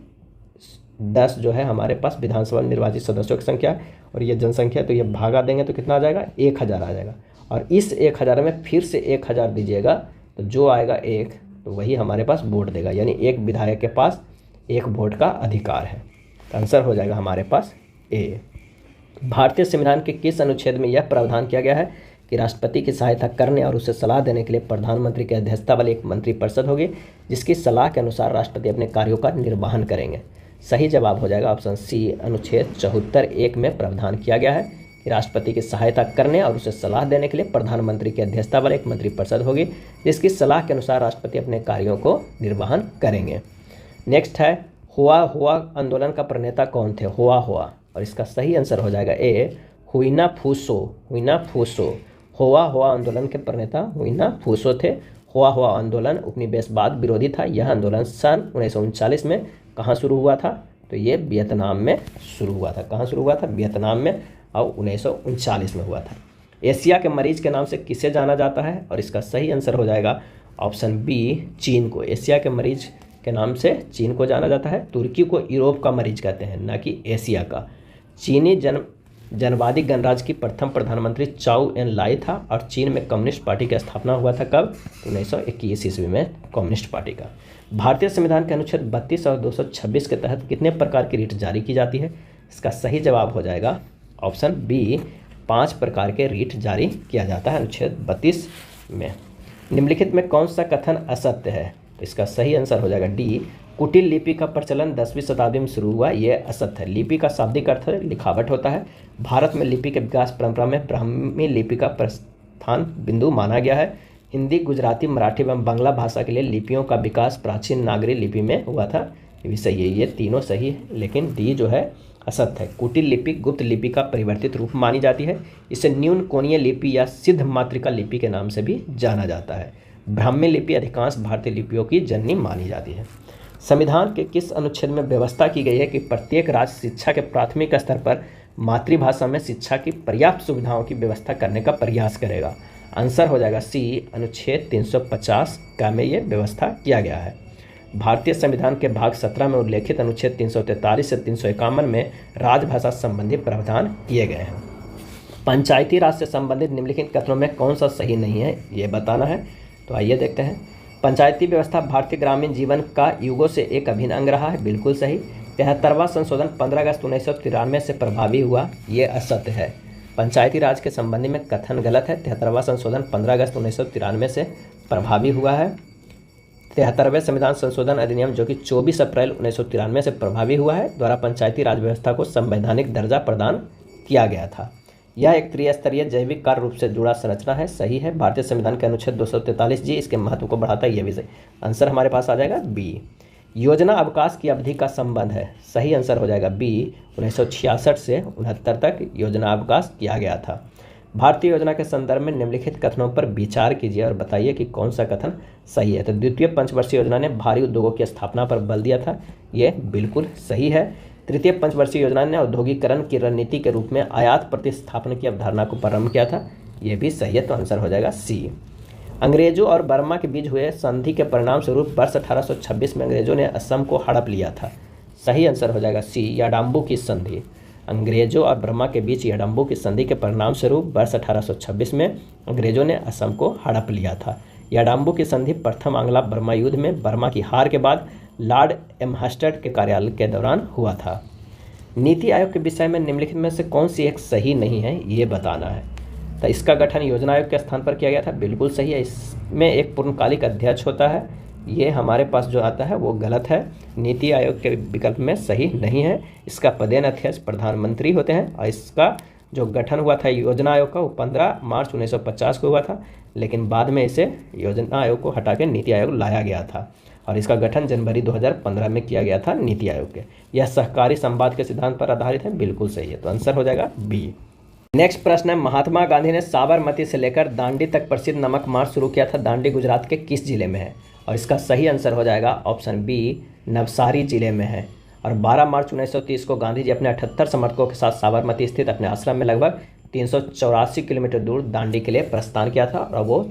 10 जो है हमारे पास विधानसभा निर्वाचित सदस्यों की संख्या है, और ये जनसंख्या, तो ये भागा देंगे तो कितना आ जाएगा, 1000 आ जाएगा। और इस 1000 में फिर से 1000 दीजिएगा, तो जो आएगा 1, तो वही हमारे पास वोट देगा, यानी एक विधायक के पास 1 वोट का अधिकार है। तो आंसर हो जाएगा हमारे पास ए। भारतीय संविधान के किस अनुच्छेद में यह प्रावधान किया गया है कि राष्ट्रपति की सहायता करने और उसे सलाह देने के लिए प्रधानमंत्री की अध्यक्षता वाली एक मंत्रिपरिषद होगी, जिसकी सलाह के अनुसार राष्ट्रपति अपने कार्यों का निर्वहन करेंगे। सही जवाब हो जाएगा ऑप्शन सी, अनुच्छेद 74(1) में प्रावधान किया गया है कि राष्ट्रपति की सहायता करने और उसे सलाह देने के लिए प्रधानमंत्री की अध्यक्षता वाली एक मंत्रिपरिषद होगी, जिसकी सलाह के अनुसार राष्ट्रपति अपने कार्यों को निर्वहन करेंगे। नेक्स्ट है, हुआ हुआ आंदोलन का प्रणेता कौन थे? हुआ, और इसका सही आंसर हो जाएगा ए, हुइना फूसो। हुआ आंदोलन के प्रणेता हुइना फूसो थे। हुआ आंदोलन उपनिवेशवाद विरोधी था। यह आंदोलन सन 1939 में कहाँ शुरू हुआ था? तो ये वियतनाम में शुरू हुआ था। कहाँ शुरू हुआ था? वियतनाम में, और 1939 में हुआ था। एशिया के मरीज के नाम से किसे जाना जाता है? और इसका सही आंसर हो जाएगा ऑप्शन बी, चीन को। एशिया के मरीज के नाम से चीन को जाना जाता है। तुर्की को यूरोप का मरीज कहते हैं, ना कि एशिया का। चीनी जनवादी गणराज्य की प्रथम प्रधानमंत्री चाउ एन लाई था, और चीन में कम्युनिस्ट पार्टी की स्थापना हुआ था कब? 1921 ईस्वी में कम्युनिस्ट पार्टी का। भारतीय संविधान के अनुच्छेद 32 और 226 के तहत कितने प्रकार की रीट जारी की जाती है? इसका सही जवाब हो जाएगा ऑप्शन बी, 5 प्रकार के रीट जारी किया जाता है अनुच्छेद 32 में। निम्नलिखित में कौन सा कथन असत्य है? तो इसका सही आंसर हो जाएगा डी, कुटिल लिपि का प्रचलन 10वीं शताब्दी में शुरू हुआ। यह असत्य है। लिपि का शाब्दिक अर्थ लिखावट होता है। भारत में लिपि के विकास परंपरा में ब्राह्मी लिपि का प्रस्थान बिंदु माना गया है। हिंदी, गुजराती, मराठी एवं बांग्ला भाषा के लिए लिपियों का विकास प्राचीन नागरी लिपि में हुआ था। ये भी सही है, ये तीनों सही है, लेकिन डी जो है असत्य है। कुटिल लिपि गुप्त लिपि का परिवर्तित रूप मानी जाती है। इसे न्यून कोणीय लिपि या सिद्ध मातृका लिपि के नाम से भी जाना जाता है। ब्राह्मी लिपि अधिकांश भारतीय लिपियों की जननी मानी जाती है। संविधान के किस अनुच्छेद में व्यवस्था की गई है कि प्रत्येक राज्य शिक्षा के प्राथमिक स्तर पर मातृभाषा में शिक्षा की पर्याप्त सुविधाओं की व्यवस्था करने का प्रयास करेगा? आंसर हो जाएगा सी, अनुच्छेद 350 का में ये व्यवस्था किया गया है। भारतीय संविधान के भाग 17 में उल्लेखित अनुच्छेद 343 से 351 में राजभाषा संबंधी प्रावधान किए गए हैं। पंचायती राज से संबंधित निम्नलिखित कथनों में कौन सा सही नहीं है, ये बताना है। तो आइए देखते हैं। पंचायती व्यवस्था भारतीय ग्रामीण जीवन का युगों से एक अभिन्न अंग रहा है, बिल्कुल सही। 73वां संशोधन 15 अगस्त 1993 से प्रभावी हुआ, ये असत्य है। पंचायती राज के संबंध में कथन गलत है। 73वां संशोधन 15 अगस्त 1993 से प्रभावी हुआ है। 73वें संविधान संशोधन अधिनियम, जो कि 24 अप्रैल 1993 से प्रभावी हुआ है, द्वारा पंचायती राज व्यवस्था को संवैधानिक दर्जा प्रदान किया गया था। यह एक त्रिस्तरीय जैविक कार्य रूप से जुड़ा संरचना है, सही है। भारतीय संविधान के अनुच्छेद 243 इसके महत्व को बढ़ाता है, यह भी सही। आंसर हमारे पास आ जाएगा बी। योजना अवकाश की अवधि का संबंध है, सही आंसर हो जाएगा बी। 1966 से 69 तक योजना अवकाश किया गया था। भारतीय योजना के संदर्भ में निम्नलिखित कथनों पर विचार कीजिए और बताइए कि कौन सा कथन सही है। तो द्वितीय पंचवर्षीय योजना ने भारी उद्योगों की स्थापना पर बल दिया था, ये बिल्कुल सही है। तृतीय पंचवर्षीय योजना ने औद्योगिकरण की रणनीति के रूप में आयात प्रतिस्थापन की अवधारणा को प्रारंभ किया था, ये भी सही है। तो आंसर हो जाएगा सी। अंग्रेजों और बर्मा के बीच हुए संधि के परिणाम स्वरूप वर्ष 1826 में अंग्रेजों ने असम को हड़प लिया था, सही आंसर हो जाएगा सी, याडाम्बू की संधि। अंग्रेजों और बर्मा के बीच याडाम्बू की संधि के परिणाम स्वरूप वर्ष 1826 में अंग्रेजों ने असम को हड़प लिया था। याडाम्बू की संधि प्रथम आंग्ला बर्मा युद्ध में बर्मा की हार के बाद लॉर्ड एम्हर्स्ट के कार्यालय के दौरान हुआ था। नीति आयोग के विषय में निम्नलिखित में से कौन सी एक सही नहीं है, ये बताना है। तो इसका गठन योजना आयोग के स्थान पर किया गया था, बिल्कुल सही है। इसमें एक पूर्णकालिक अध्यक्ष होता है, ये हमारे पास जो आता है वो गलत है। नीति आयोग के विकल्प में सही नहीं है। इसका पदेन अध्यक्ष प्रधानमंत्री होते हैं, और इसका जो गठन हुआ था योजना आयोग का, वो 15 मार्च 1950 को हुआ था, लेकिन बाद में इसे योजना आयोग को हटा के नीति आयोग लाया गया था, और इसका गठन जनवरी 2015 में किया गया था नीति आयोग के। यह सहकारी संवाद के सिद्धांत पर आधारित है, बिल्कुल सही है। तो आंसर हो जाएगा बी। नेक्स्ट प्रश्न है, महात्मा गांधी ने साबरमती से लेकर दांडी तक प्रसिद्ध नमक मार्च शुरू किया था, दांडी गुजरात के किस जिले में है? और इसका सही आंसर हो जाएगा ऑप्शन बी, नवसारी जिले में है। और 12 मार्च 1930 को गांधी जी अपने 78 समर्थकों के साथ साबरमती स्थित अपने आश्रम में लगभग 384 किलोमीटर दूर दांडी के लिए प्रस्थान किया था, और वो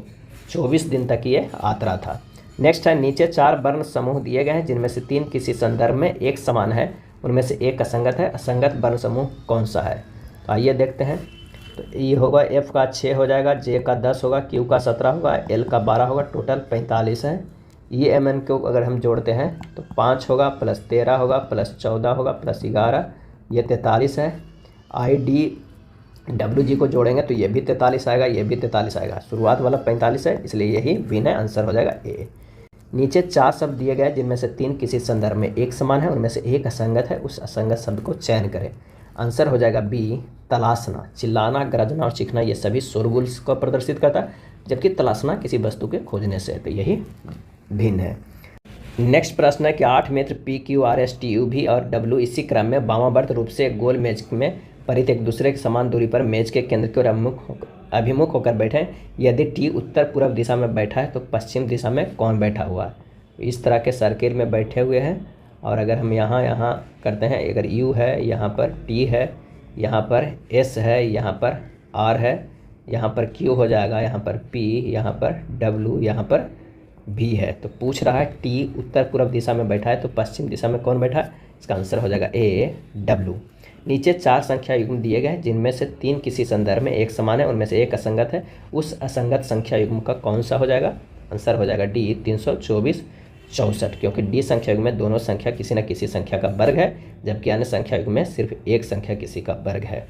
24 दिन तक ये यात्रा था। नेक्स्ट है, नीचे 4 वर्ण समूह दिए गए हैं, जिनमें से 3 किसी संदर्भ में एक समान है उनमें से एक असंगत है। असंगत वर्ण समूह कौन सा है? तो आइए देखते हैं। तो ये होगा एफ का 6 हो जाएगा, जे का 10 होगा, क्यू का 17 होगा, एल का 12 होगा, टोटल 45 है। ई एम एन को अगर हम जोड़ते हैं तो 5 होगा, प्लस 13 होगा, प्लस 14 होगा, प्लस 11, ये 43 है। आई डी डब्ल्यू जी को जोड़ेंगे तो ये भी 43 आएगा, ये भी 43 आएगा। शुरुआत वाला 45 है, इसलिए यही विन है, आंसर हो जाएगा ए। नीचे 4 शब्द दिए गए जिनमें से 3 किसी संदर्भ में एक समान है, उनमें से एक असंगत है। उस असंगत शब्द को चयन करें। आंसर हो जाएगा बी, तलाशना। चिल्लाना, गरजना और चीखना ये सभी शोरगुल को प्रदर्शित करता है, जबकि तलाशना किसी वस्तु के खोजने से है, तो यही भिन्न है। नेक्स्ट प्रश्न है कि 8 मित्र P Q R S T U V और डब्ल्यू इसी क्रम में वामावर्त रूप से गोल मेज में परित एक दूसरे की समान दूरी पर मेज के केंद्र की ओर अभिमुख होकर बैठे हैं। यदि टी उत्तर पूर्व दिशा में बैठा है तो पश्चिम दिशा में कौन बैठा हुआ है? इस तरह के सर्किल में बैठे हुए हैं। और अगर हम यहाँ करते हैं, अगर यू है, यहाँ पर टी है, यहाँ पर एस है, यहाँ पर आर है, यहाँ पर क्यू हो जाएगा, यहाँ पर पी, यहाँ पर डब्ल्यू, यहाँ पर भी है। तो पूछ रहा है टी उत्तर पूर्व दिशा में बैठा है तो पश्चिम दिशा में कौन बैठा है? इसका आंसर हो जाएगा ए, डब्ल्यू। नीचे 4 संख्या युग्म दिए गए जिनमें से 3 किसी संदर्भ में एक समान है, उनमें से एक असंगत है। उस असंगत संख्या युग्म का कौन सा हो जाएगा? आंसर हो जाएगा डी, 324, 64, क्योंकि डी संख्या युग्म में दोनों संख्या किसी न किसी संख्या का वर्ग है, जबकि अन्य संख्या युग्म में सिर्फ एक संख्या किसी का वर्ग है।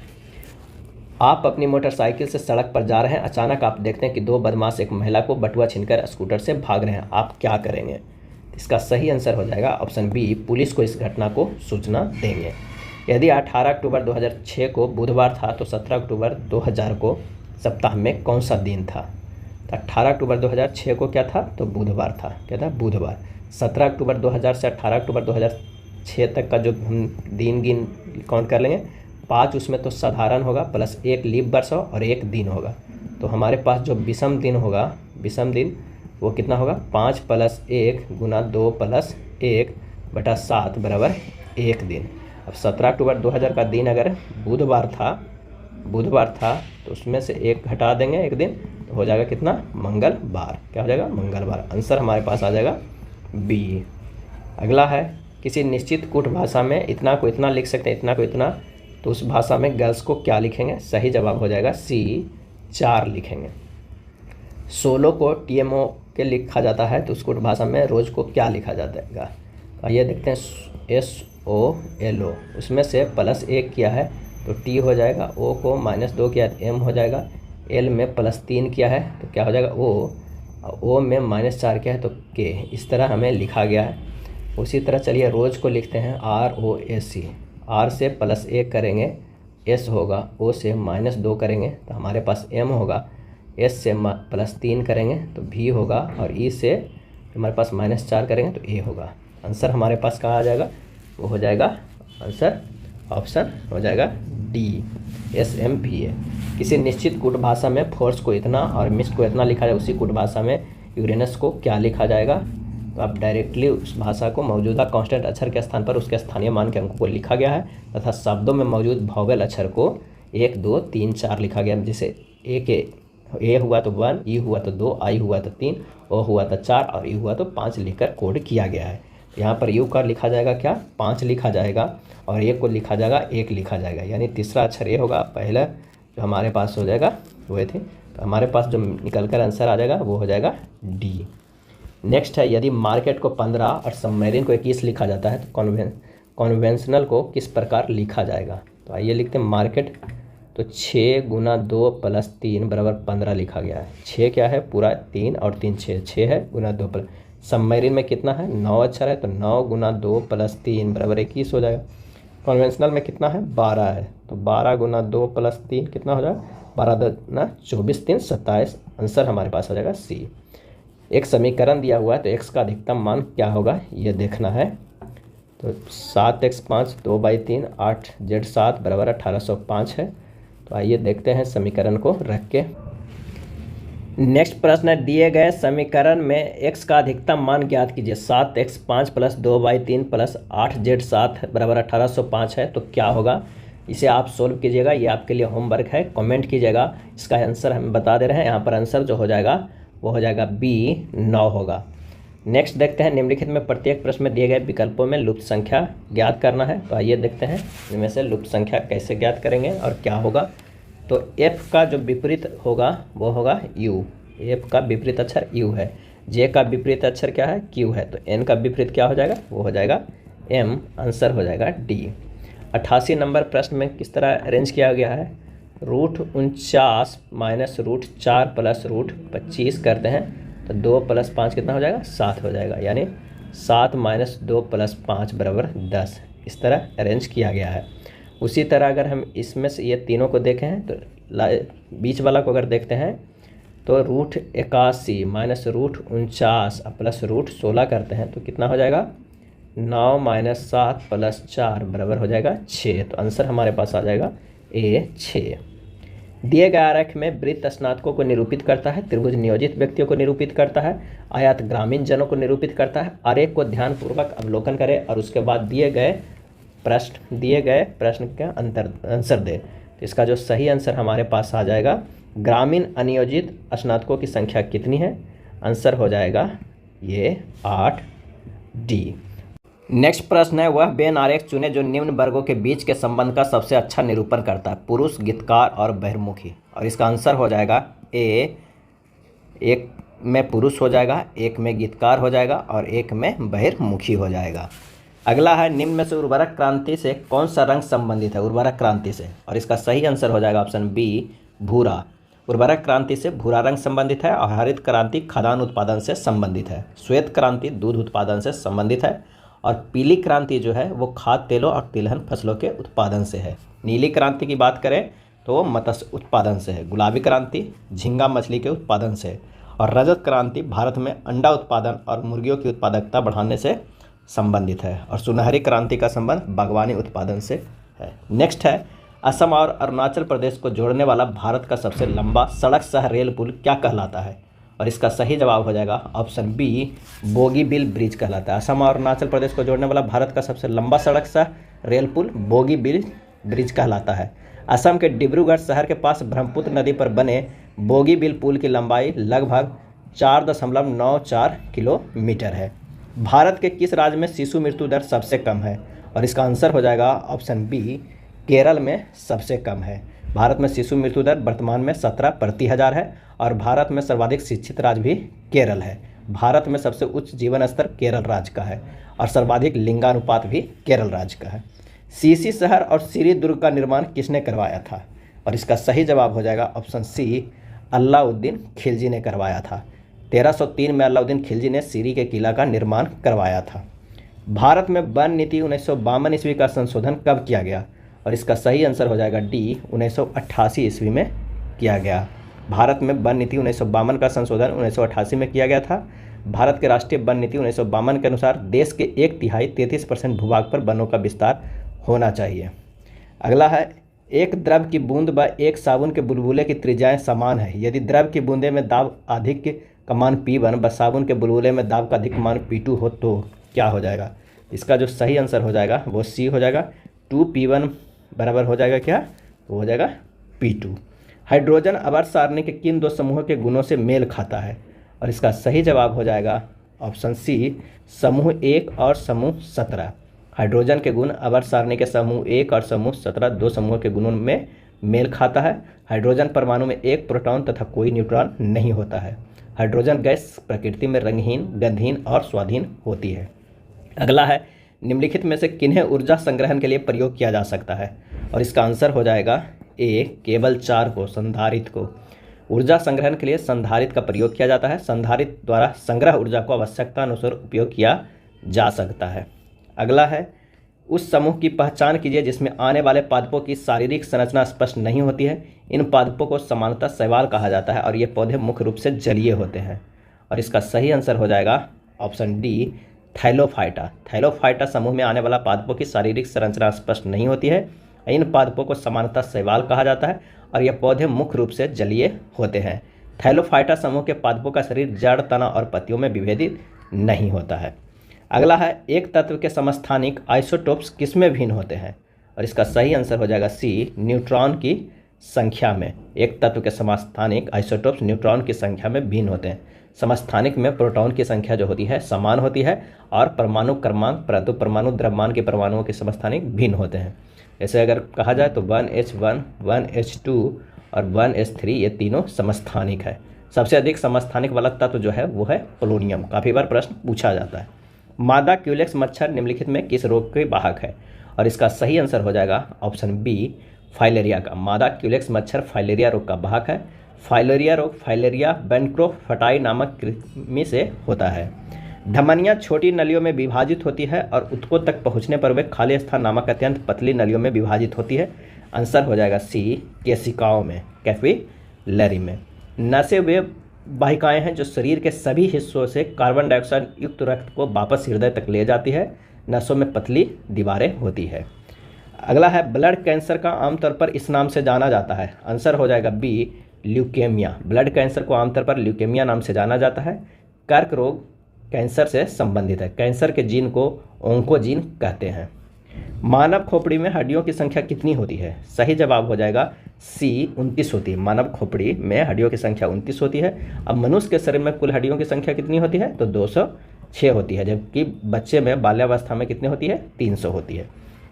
आप अपनी मोटरसाइकिल से सड़क पर जा रहे हैं, अचानक आप देखते हैं कि 2 बदमाश एक महिला को बटुआ छीनकर स्कूटर से भाग रहे हैं। आप क्या करेंगे? इसका सही आंसर हो जाएगा ऑप्शन बी, पुलिस को इस घटना को सूचना देंगे। यदि 18 अक्टूबर 2006 को बुधवार था तो 17 अक्टूबर 2000 को सप्ताह में कौन सा दिन था? तो 18 अक्टूबर 2006 को क्या था? तो बुधवार था। क्या था? बुधवार। 17 अक्टूबर 2000 से 18 अक्टूबर 2006 तक का जो हम दिन काउंट कर लेंगे, 5 उसमें तो साधारण होगा, प्लस 1 लीप वर्ष और 1 दिन होगा। तो हमारे पास जो विषम दिन होगा, विषम दिन वो कितना होगा? 5 + 1 गुना 2 + 1 बटा 7 बराबर 1 दिन। अब 17 अक्टूबर 2000 का दिन अगर बुधवार था तो उसमें से 1 घटा देंगे 1 दिन, तो हो जाएगा कितना? मंगलवार। क्या हो जाएगा? मंगलवार। आंसर हमारे पास आ जाएगा बी। अगला है, किसी निश्चित कूट भाषा में इतना को इतना लिख सकते हैं, इतना को इतना, तो उस भाषा में गर्ल्स को क्या लिखेंगे? सही जवाब हो जाएगा सी, 4 लिखेंगे। 16 को TMO के लिखा जाता है तो उसको भाषा में रोज को क्या लिखा जाता है? आइए देखते हैं। SOLO, उसमें से +1 किया है तो T हो जाएगा, O को -2 किया है तो M हो जाएगा, L में +3 किया है तो क्या हो जाएगा? O में -4 किया है तो K। इस तरह हमें लिखा गया है। उसी तरह चलिए रोज को लिखते हैं, ROAC। R से +1 करेंगे, S होगा, O से -2 करेंगे तो हमारे पास M होगा, S से +3 करेंगे तो V होगा, और E से हमारे पास -4 करेंगे तो A होगा। आंसर हमारे पास कहाँ आ जाएगा? वो हो जाएगा आंसर ऑप्शन हो जाएगा डी, SMVA। किसी निश्चित कूट भाषा में फोर्स को इतना और मिस को इतना लिखा जाए, उसी कूट भाषा में यूरेनस को क्या लिखा जाएगा? तो आप डायरेक्टली उस भाषा को मौजूदा कांस्टेंट अक्षर के स्थान पर उसके स्थानीय मान के अंकों को लिखा गया है, तथा शब्दों में मौजूद वॉवेल अक्षर को 1, 2, 3, 4 लिखा गया। जैसे ए हुआ तो 1, ई हुआ तो 2, आई हुआ तो 3, ओ हुआ तो 4 और यू हुआ तो 5 लिखकर कोड किया गया है। यहाँ पर यू का लिखा जाएगा क्या? 5 लिखा जाएगा, और ए को लिखा जाएगा 1 लिखा जाएगा, यानी तीसरा अक्षर ए होगा। पहला जो हमारे पास हो जाएगा वो थे, तो हमारे पास जो निकल कर आंसर आ जाएगा वो हो जाएगा डी। नेक्स्ट है, यदि मार्केट को 15 और सबमरीन को 21 लिखा जाता है तो कॉन्वेंशनल को किस प्रकार लिखा जाएगा? तो आइए लिखते हैं। मार्केट तो 6 गुना 2 + 3 बराबर 15 लिखा गया है। 6 क्या है? पूरा 3 और 3 6 है, गुना 2 + सबमरीन में कितना है? 9 अक्षर है तो 9 गुना 2 + 3 बराबर 21 हो जाएगा। कॉन्वेंशनल में कितना है? 12 है तो 12 गुना 2 + 3 कितना हो जाएगा? 12 दूना 24, 3 27। आंसर हमारे पास आ जाएगा सी। एक समीकरण दिया हुआ है तो x का अधिकतम मान क्या होगा ये देखना है। तो 7x5 2/3 8z7 बराबर 1805 है। तो आइए देखते हैं समीकरण को रख के। नेक्स्ट प्रश्न है, दिए गए समीकरण में x का अधिकतम मान ज्ञात कीजिए। 7x5 + 2/3 + 8z7 बराबर 1805 है, तो क्या होगा? इसे आप सोल्व कीजिएगा, ये आपके लिए होमवर्क है, कमेंट कीजिएगा। इसका आंसर हम बता दे रहे हैं। यहाँ पर आंसर जो हो जाएगा वो हो जाएगा बी, 9 होगा। नेक्स्ट देखते हैं, निम्नलिखित में प्रत्येक प्रश्न में दिए गए विकल्पों में लुप्त संख्या ज्ञात करना है। तो आइए देखते हैं इनमें से लुप्त संख्या कैसे ज्ञात करेंगे और क्या होगा। तो एफ का जो विपरीत होगा वो होगा यू। एफ का विपरीत अक्षर यू है। जे का विपरीत अक्षर क्या है, क्यू है। तो एन का विपरीत क्या हो जाएगा, वो हो जाएगा एम। आंसर हो जाएगा डी। 88 नंबर प्रश्न में किस तरह अरेंज किया गया है, √49 माइनस √4 प्लस √25 करते हैं तो 2 + 5 कितना हो जाएगा, 7 हो जाएगा। यानी 7 - 2 + 5 = 10। इस तरह अरेंज किया गया है। उसी तरह अगर हम इसमें से ये तीनों को देखें तो बीच वाला को अगर देखते हैं तो √81 माइनस √49 प्लस √16 करते हैं तो कितना हो जाएगा, 9 - 7 + 4 बराबर हो जाएगा 6। तो आंसर हमारे पास आ जाएगा ए 6। दिए गए आरेख में वृत्त स्नातकों को निरूपित करता है, त्रिभुज नियोजित व्यक्तियों को निरूपित करता है, आयत ग्रामीण जनों को निरूपित करता है। आरेख को ध्यानपूर्वक अवलोकन करें और उसके बाद दिए गए प्रश्न का आंसर दें। तो इसका जो सही आंसर हमारे पास आ जाएगा, ग्रामीण अनियोजित स्नातकों की संख्या कितनी है, आंसर हो जाएगा ये 8 डी। नेक्स्ट प्रश्न है, वह बेन आरेख चुने जो निम्न वर्गों के बीच के संबंध का सबसे अच्छा निरूपण करता है, पुरुष, गीतकार और बहिर्मुखी। और इसका आंसर हो जाएगा ए, एक में पुरुष हो जाएगा, एक में गीतकार हो जाएगा और एक में बहिर्मुखी हो जाएगा। अगला है, निम्न में से उर्वरक क्रांति से कौन सा रंग संबंधित है, उर्वरक क्रांति से। और इसका सही आंसर हो जाएगा ऑप्शन बी, भूरा। उर्वरक क्रांति से भूरा रंग संबंधित है और हरित क्रांति खाद्यान्न उत्पादन से संबंधित है। श्वेत क्रांति दूध उत्पादन से संबंधित है और पीली क्रांति जो है वो खाद्य तेलों और तिलहन फसलों के उत्पादन से है। नीली क्रांति की बात करें तो वो मत्स्य उत्पादन से है। गुलाबी क्रांति झींगा मछली के उत्पादन से है और रजत क्रांति भारत में अंडा उत्पादन और मुर्गियों की उत्पादकता बढ़ाने से संबंधित है। और सुनहरी क्रांति का संबंध बागवानी उत्पादन से है। नेक्स्ट है, असम और अरुणाचल प्रदेश को जोड़ने वाला भारत का सबसे लंबा सड़क सह रेल पुल क्या कहलाता है। और इसका सही जवाब हो जाएगा ऑप्शन बी, बोगीबिल ब्रिज कहलाता है। असम और अरुणाचल प्रदेश को जोड़ने वाला भारत का सबसे लंबा सड़क सह रेल पुल बोगीबिल ब्रिज कहलाता है। असम के डिब्रूगढ़ शहर के पास ब्रह्मपुत्र नदी पर बने बोगीबिल पुल की लंबाई लगभग 4.94 किलोमीटर है। भारत के किस राज्य में शिशु मृत्यु दर सबसे कम है। और इसका आंसर हो जाएगा ऑप्शन बी, केरल में सबसे कम है। भारत में शिशु मृत्यु दर वर्तमान में 17 प्रति हज़ार है और भारत में सर्वाधिक शिक्षित राज्य भी केरल है। भारत में सबसे उच्च जीवन स्तर केरल राज्य का है और सर्वाधिक लिंगानुपात भी केरल राज्य का है। सीसी शहर और सीरी दुर्ग का निर्माण किसने करवाया था। और इसका सही जवाब हो जाएगा ऑप्शन सी, अलाउद्दीन खिलजी ने करवाया था। 1303 में अलाउद्दीन खिलजी ने सीरी के किला का निर्माण करवाया था। भारत में वन नीति 1952 ईस्वी का संशोधन कब किया गया। और इसका सही आंसर हो जाएगा डी, 1988 ईस्वी में किया गया। भारत में वन नीति 1952 का संशोधन 1988 में किया गया था। भारत के राष्ट्रीय वन नीति 1952 के अनुसार देश के 1/3 33% भूभाग पर वनों का विस्तार होना चाहिए। अगला है, एक द्रव की बूंद व एक साबुन के बुलबुले की त्रिज्याएं समान है। यदि द्रव की बूंदे में दाब अधिक का मान P1 व साबुन के बुलबुले में दाब का अधिक मान P2 हो तो क्या हो जाएगा। इसका जो सही आंसर हो जाएगा वो सी हो जाएगा, 2P1 बराबर हो जाएगा क्या, वो हो जाएगा P2। हाइड्रोजन आवर्त सारणी के किन दो समूहों के गुणों से मेल खाता है। और इसका सही जवाब हो जाएगा ऑप्शन सी, समूह 1 और समूह 17। हाइड्रोजन के गुण आवर्त सारणी के समूह 1 और समूह 17 दो समूहों के गुणों में मेल खाता है। हाइड्रोजन परमाणु में एक प्रोटॉन तथा कोई न्यूट्रॉन नहीं होता है। हाइड्रोजन गैस प्रकृति में रंगहीन, गंधहीन और स्वादहीन होती है। अगला है, निम्नलिखित में से किन्हें ऊर्जा संग्रहण के लिए प्रयोग किया जा सकता है। और इसका आंसर हो जाएगा ए, केवल 4 को, संधारित्र को। ऊर्जा संग्रहण के लिए संधारित्र का प्रयोग किया जाता है। संधारित्र द्वारा संग्रह ऊर्जा को आवश्यकता अनुसार उपयोग किया जा सकता है। अगला है, उस समूह की पहचान कीजिए जिसमें आने वाले पादपों की शारीरिक संरचना स्पष्ट नहीं होती है। इन पादपों को सामान्यतः शैवाल कहा जाता है और ये पौधे मुख्य रूप से जलीय होते हैं। और इसका सही आंसर हो जाएगा ऑप्शन डी, थैलोफाइटा। थैलोफाइटा समूह में आने वाला पादपों की शारीरिक संरचना स्पष्ट नहीं होती है। इन पादपों को सामान्यतः शैवाल कहा जाता है और यह पौधे मुख्य रूप से जलीय होते हैं। थैलोफाइटा समूह के पादपों का शरीर जड़, तना और पत्तियों में विभेदित नहीं होता है। अगला है, एक तत्व के समस्थानिक आइसोटोप्स किसमें भिन्न होते हैं। और इसका सही आंसर हो जाएगा सी, न्यूट्रॉन की संख्या में। एक तत्व के समस्थानिक आइसोटोप्स न्यूट्रॉन की संख्या में भिन्न होते हैं। समस्थानिक में प्रोटॉन की संख्या जो होती है समान होती है और परमाणु क्रमांक परंतु परमाणु द्रव्यमान के परमाणुओं के समस्थानिक भिन्न होते हैं। जैसे अगर कहा जाए तो 1H1, 1H2 और 1H3 ये तीनों समस्थानिक है। सबसे अधिक समस्थानिक वाला तत्व जो है वो है पोलोनियम। काफ़ी बार प्रश्न पूछा जाता है। मादा क्यूलेक्स मच्छर निम्नलिखित में किस रोग के वाहक है? और इसका सही आंसर हो जाएगा ऑप्शन बी, फाइलेरिया का। मादा क्यूलेक्स मच्छर फाइलेरिया रोग का वाहक है। फाइलेरिया रोग फाइलेरिया बेंक्रोफटाई नामक कृमि से होता है। धमनियाँ छोटी नलियों में विभाजित होती है और उत्तकों तक पहुँचने पर वे खाली स्थान नामक अत्यंत पतली नलियों में विभाजित होती है। आंसर हो जाएगा सी, केशिकाओं में, कैपिलरी में। नसें वे वाहिकाएं हैं जो शरीर के सभी हिस्सों से कार्बन डाइऑक्साइड युक्त रक्त को वापस हृदय तक ले जाती है। नसों में पतली दीवारें होती है। अगला है ब्लड कैंसर का आमतौर पर इस नाम से जाना जाता है। आंसर हो जाएगा बी, ल्यूकेमिया। ब्लड कैंसर को आमतौर पर ल्यूकेमिया नाम से जाना जाता है। कर्क रोग कैंसर से संबंधित है। कैंसर के जीन को ओंकोजीन कहते हैं। मानव खोपड़ी में हड्डियों की संख्या कितनी होती है? सही जवाब हो जाएगा सी, 29 होती है। मानव खोपड़ी में हड्डियों की संख्या 29 होती है। अब मनुष्य के शरीर में कुल हड्डियों की संख्या कितनी होती है? तो 206 होती है, जबकि बच्चे में बाल्यावस्था में कितनी होती है? 300 होती है।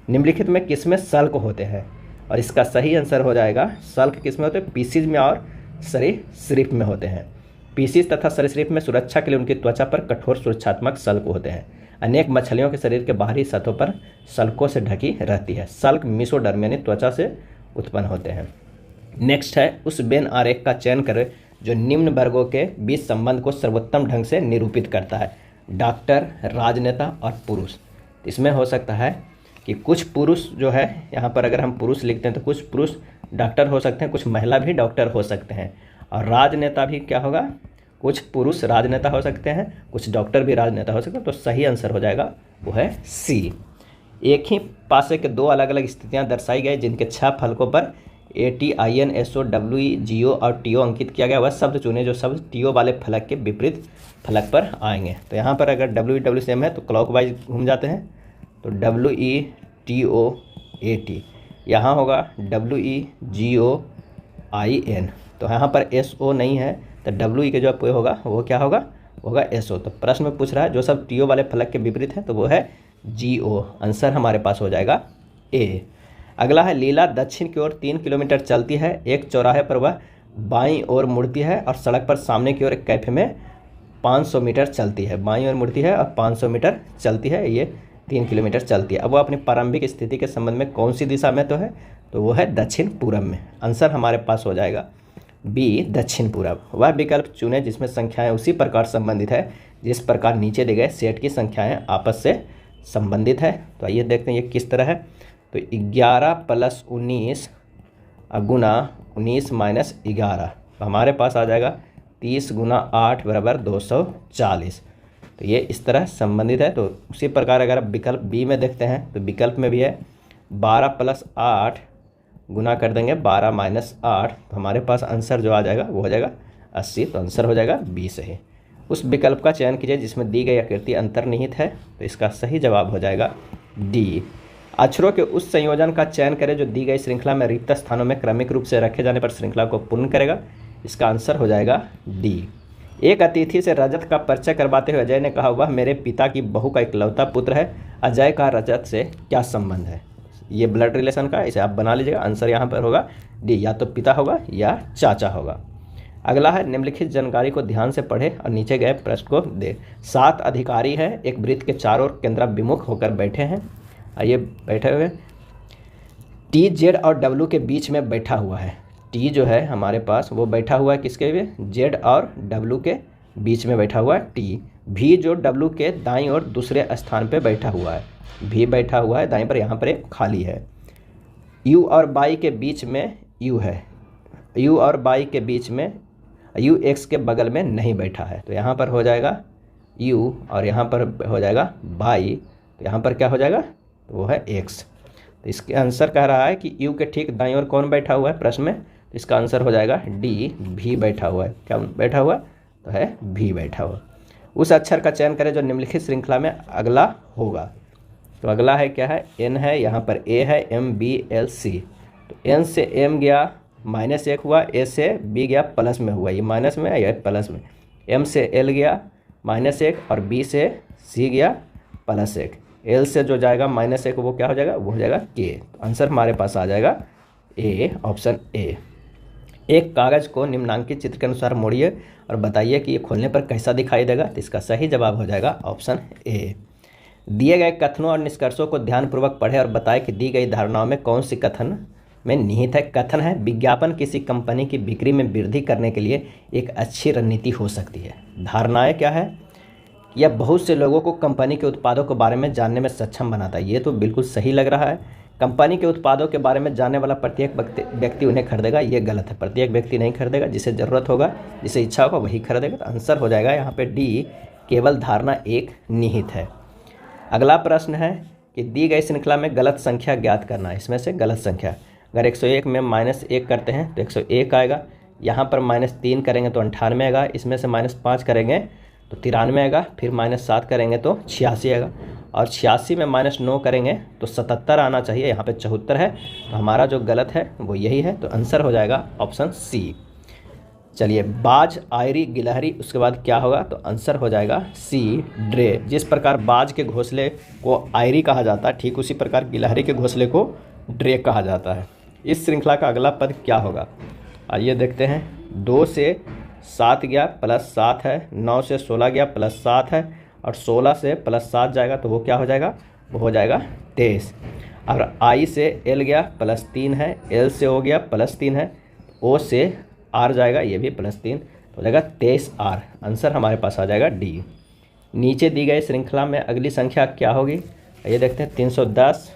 निम्नलिखित में किसमें सल्क होते हैं? और इसका सही आंसर हो जाएगा सल्क किसमें होते हैं? पीसीज में और सरीसृप में होते हैं। पीसीज तथा सरीसृप में सुरक्षा के लिए उनकी त्वचा पर कठोर सुरक्षात्मक सल्क होते हैं। अनेक मछलियों के शरीर के बाहरी सतहों पर सल्कों से ढकी रहती है। सल्क मीसोडर्म यानी त्वचा से उत्पन्न होते हैं। नेक्स्ट है उस वेन आरेख का चयन करें जो निम्न वर्गों के बीच संबंध को सर्वोत्तम ढंग से निरूपित करता है। डॉक्टर, राजनेता और पुरुष। इसमें हो सकता है कि कुछ पुरुष जो है, यहाँ पर अगर हम पुरुष लिखते हैं तो कुछ पुरुष डॉक्टर हो सकते हैं, कुछ महिला भी डॉक्टर हो सकते हैं। और राजनेता भी क्या होगा? कुछ पुरुष राजनेता हो सकते हैं, कुछ डॉक्टर भी राजनेता हो सकते हैं। तो सही आंसर हो जाएगा वो है सी। एक ही पासे के दो अलग अलग स्थितियां दर्शाई गई जिनके 6 फलकों पर ATIN, SO, WE, GO और TO अंकित किया गया। वह शब्द चुने जो शब्द TO वाले फलक के विपरीत फलक पर आएंगे। तो यहाँ पर अगर WE सेम है तो क्लॉकवाइज घूम जाते हैं। तो WETOAT, यहाँ होगा WEGOIN। तो यहाँ पर SO नहीं है तो WE के जो होगा वो क्या होगा? होगा SO। तो प्रश्न में पूछ रहा है जो सब TO वाले फलक के विपरीत है तो वो है GO। आंसर हमारे पास हो जाएगा A। अगला है लीला दक्षिण की ओर 3 किलोमीटर चलती है। एक चौराहे पर वह बाईं ओर मुड़ती है और सड़क पर सामने की ओर एक कैफे में 500 मीटर चलती है। बाईं ओर मुड़ती है और 500 मीटर चलती है। ये 3 किलोमीटर चलती है। अब वो अपनी प्रारंभिक स्थिति के संबंध में कौन सी दिशा में तो है? तो वो है दक्षिण पूरब में। आंसर हमारे पास हो जाएगा बी, दक्षिण पूरब। वह विकल्प चुने जिसमें संख्याएं उसी प्रकार संबंधित है जिस प्रकार नीचे दिए गए सेट की संख्याएं आपस से संबंधित है। तो आइए देखते हैं ये किस तरह है। तो 11 + 19 गुना 19 - 11 हमारे पास आ जाएगा 30 × 8 = 240। तो ये इस तरह संबंधित है। तो उसी प्रकार अगर आप विकल्प बी में देखते हैं तो विकल्प में भी है 12 + 8 गुना कर देंगे 12 - 8। तो हमारे पास आंसर जो आ जाएगा वो हो जाएगा 80। तो आंसर हो जाएगा बी सही। उस विकल्प का चयन कीजिए जिसमें दी गई आकृति अंतर्निहित है। तो इसका सही जवाब हो जाएगा डी। अक्षरों के उस संयोजन का चयन करें जो दी गई श्रृंखला में रिक्त स्थानों में क्रमिक रूप से रखे जाने पर श्रृंखला को पूर्ण करेगा। इसका आंसर हो जाएगा डी। एक अतिथि से रजत का परिचय करवाते हुए अजय ने कहा, वह मेरे पिता की बहू का इकलौता पुत्र है। अजय का रजत से क्या संबंध है? ये ब्लड रिलेशन का, इसे आप बना लीजिएगा। आंसर यहाँ पर होगा डी, या तो पिता होगा या चाचा होगा। अगला है निम्नलिखित जानकारी को ध्यान से पढ़े और नीचे गए प्रश्न को दे। 7 अधिकारी हैं, एक वृत्त के चारों ओर केंद्राभिमुख होकर बैठे हैं। आइए बैठे हुए टी, जेड और डब्ल्यू के बीच में बैठा हुआ है। टी जो है हमारे पास वो बैठा हुआ है किसके लिए? जेड और डब्ल्यू के बीच में बैठा हुआ है टी। भी जो डब्ल्यू के दाईं ओर दूसरे स्थान पे बैठा हुआ है, भी बैठा हुआ है दाईं पर, यहाँ पर एक खाली है। यू और बाई के बीच में यू है, यू और बाई के बीच में यू एक्स के बगल में नहीं बैठा है। तो यहाँ पर हो जाएगा यू और यहाँ पर हो जाएगा बाई। तो यहाँ पर क्या हो जाएगा? तो वो है एक्स। तो इसके आंसर कह रहा है कि यू के ठीक दाईं ओर कौन बैठा हुआ है प्रश्न में? तो इसका आंसर हो जाएगा डी, भी बैठा हुआ है। क्या बैठा हुआ? तो है भी बैठा हुआ। उस अक्षर का चयन करें जो निम्नलिखित श्रृंखला में अगला होगा। तो अगला है क्या है? एन है, यहाँ पर ए है, एम बी एल सी। तो एन से एम गया -1 हुआ, ए से बी गया प्लस में हुआ, ये माइनस में या प्लस में। M से L गया -1 और B से C गया +1। L से जो जाएगा -1 वो क्या हो जाएगा, वो हो जाएगा K। आंसर हमारे पास आ जाएगा A, ऑप्शन A। एक कागज़ को निम्नांकित चित्र के अनुसार मोड़िए और बताइए कि ये खोलने पर कैसा दिखाई देगा। तो इसका सही जवाब हो जाएगा ऑप्शन A। दिए गए कथनों और निष्कर्षों को ध्यानपूर्वक पढ़ें और बताएं कि दी गई धारणाओं में कौन सी कथन में निहित है। कथन है, विज्ञापन किसी कंपनी की बिक्री में वृद्धि करने के लिए एक अच्छी रणनीति हो सकती है। धारणाएं क्या है, यह बहुत से लोगों को कंपनी के उत्पादों के बारे में जानने में सक्षम बनाता है। ये तो बिल्कुल सही लग रहा है। कंपनी के उत्पादों के बारे में जानने वाला प्रत्येक व्यक्ति उन्हें खरीदेगा, ये गलत है। प्रत्येक व्यक्ति नहीं खरीदेगा, जिसे ज़रूरत होगा, जिसे इच्छा होगा वही खरीदेगा। तो आंसर हो जाएगा यहाँ पे डी, केवल धारणा एक निहित है। अगला प्रश्न है कि दी गई श्रृंखला में गलत संख्या ज्ञात करना है। इसमें से गलत संख्या, अगर 101 में -1 करते हैं तो 101 आएगा। यहाँ पर -3 करेंगे तो 98 आएगा। इसमें से -5 करेंगे तो 93 आएगा। फिर -7 करेंगे तो 86 आएगा। और 86 में -9 करेंगे तो 77 आना चाहिए, यहाँ पे 74 है। तो हमारा जो गलत है वो यही है। तो आंसर हो जाएगा ऑप्शन C। चलिए, बाज, आयरी, गिलहरी, उसके बाद क्या होगा, तो आंसर हो जाएगा C, ड्रे। जिस प्रकार बाज के घोंसले को आयरी कहा जाता है, ठीक उसी प्रकार गिलहरी के घोंसले को ड्रे कहा जाता है। इस श्रृंखला का अगला पद क्या होगा, आइए देखते हैं। 2 से 7 गया +7 है, 9 से 16 गया +7 है, और 16 से +7 जाएगा तो वो क्या हो जाएगा, वो हो जाएगा 23। और I से L गया +3 है, L से O गया +3 है, O से R जाएगा, ये भी +3, तो हो जाएगा 23R। आंसर हमारे पास आ जाएगा D। नीचे दी गई श्रृंखला में अगली संख्या क्या होगी, ये देखते हैं। 310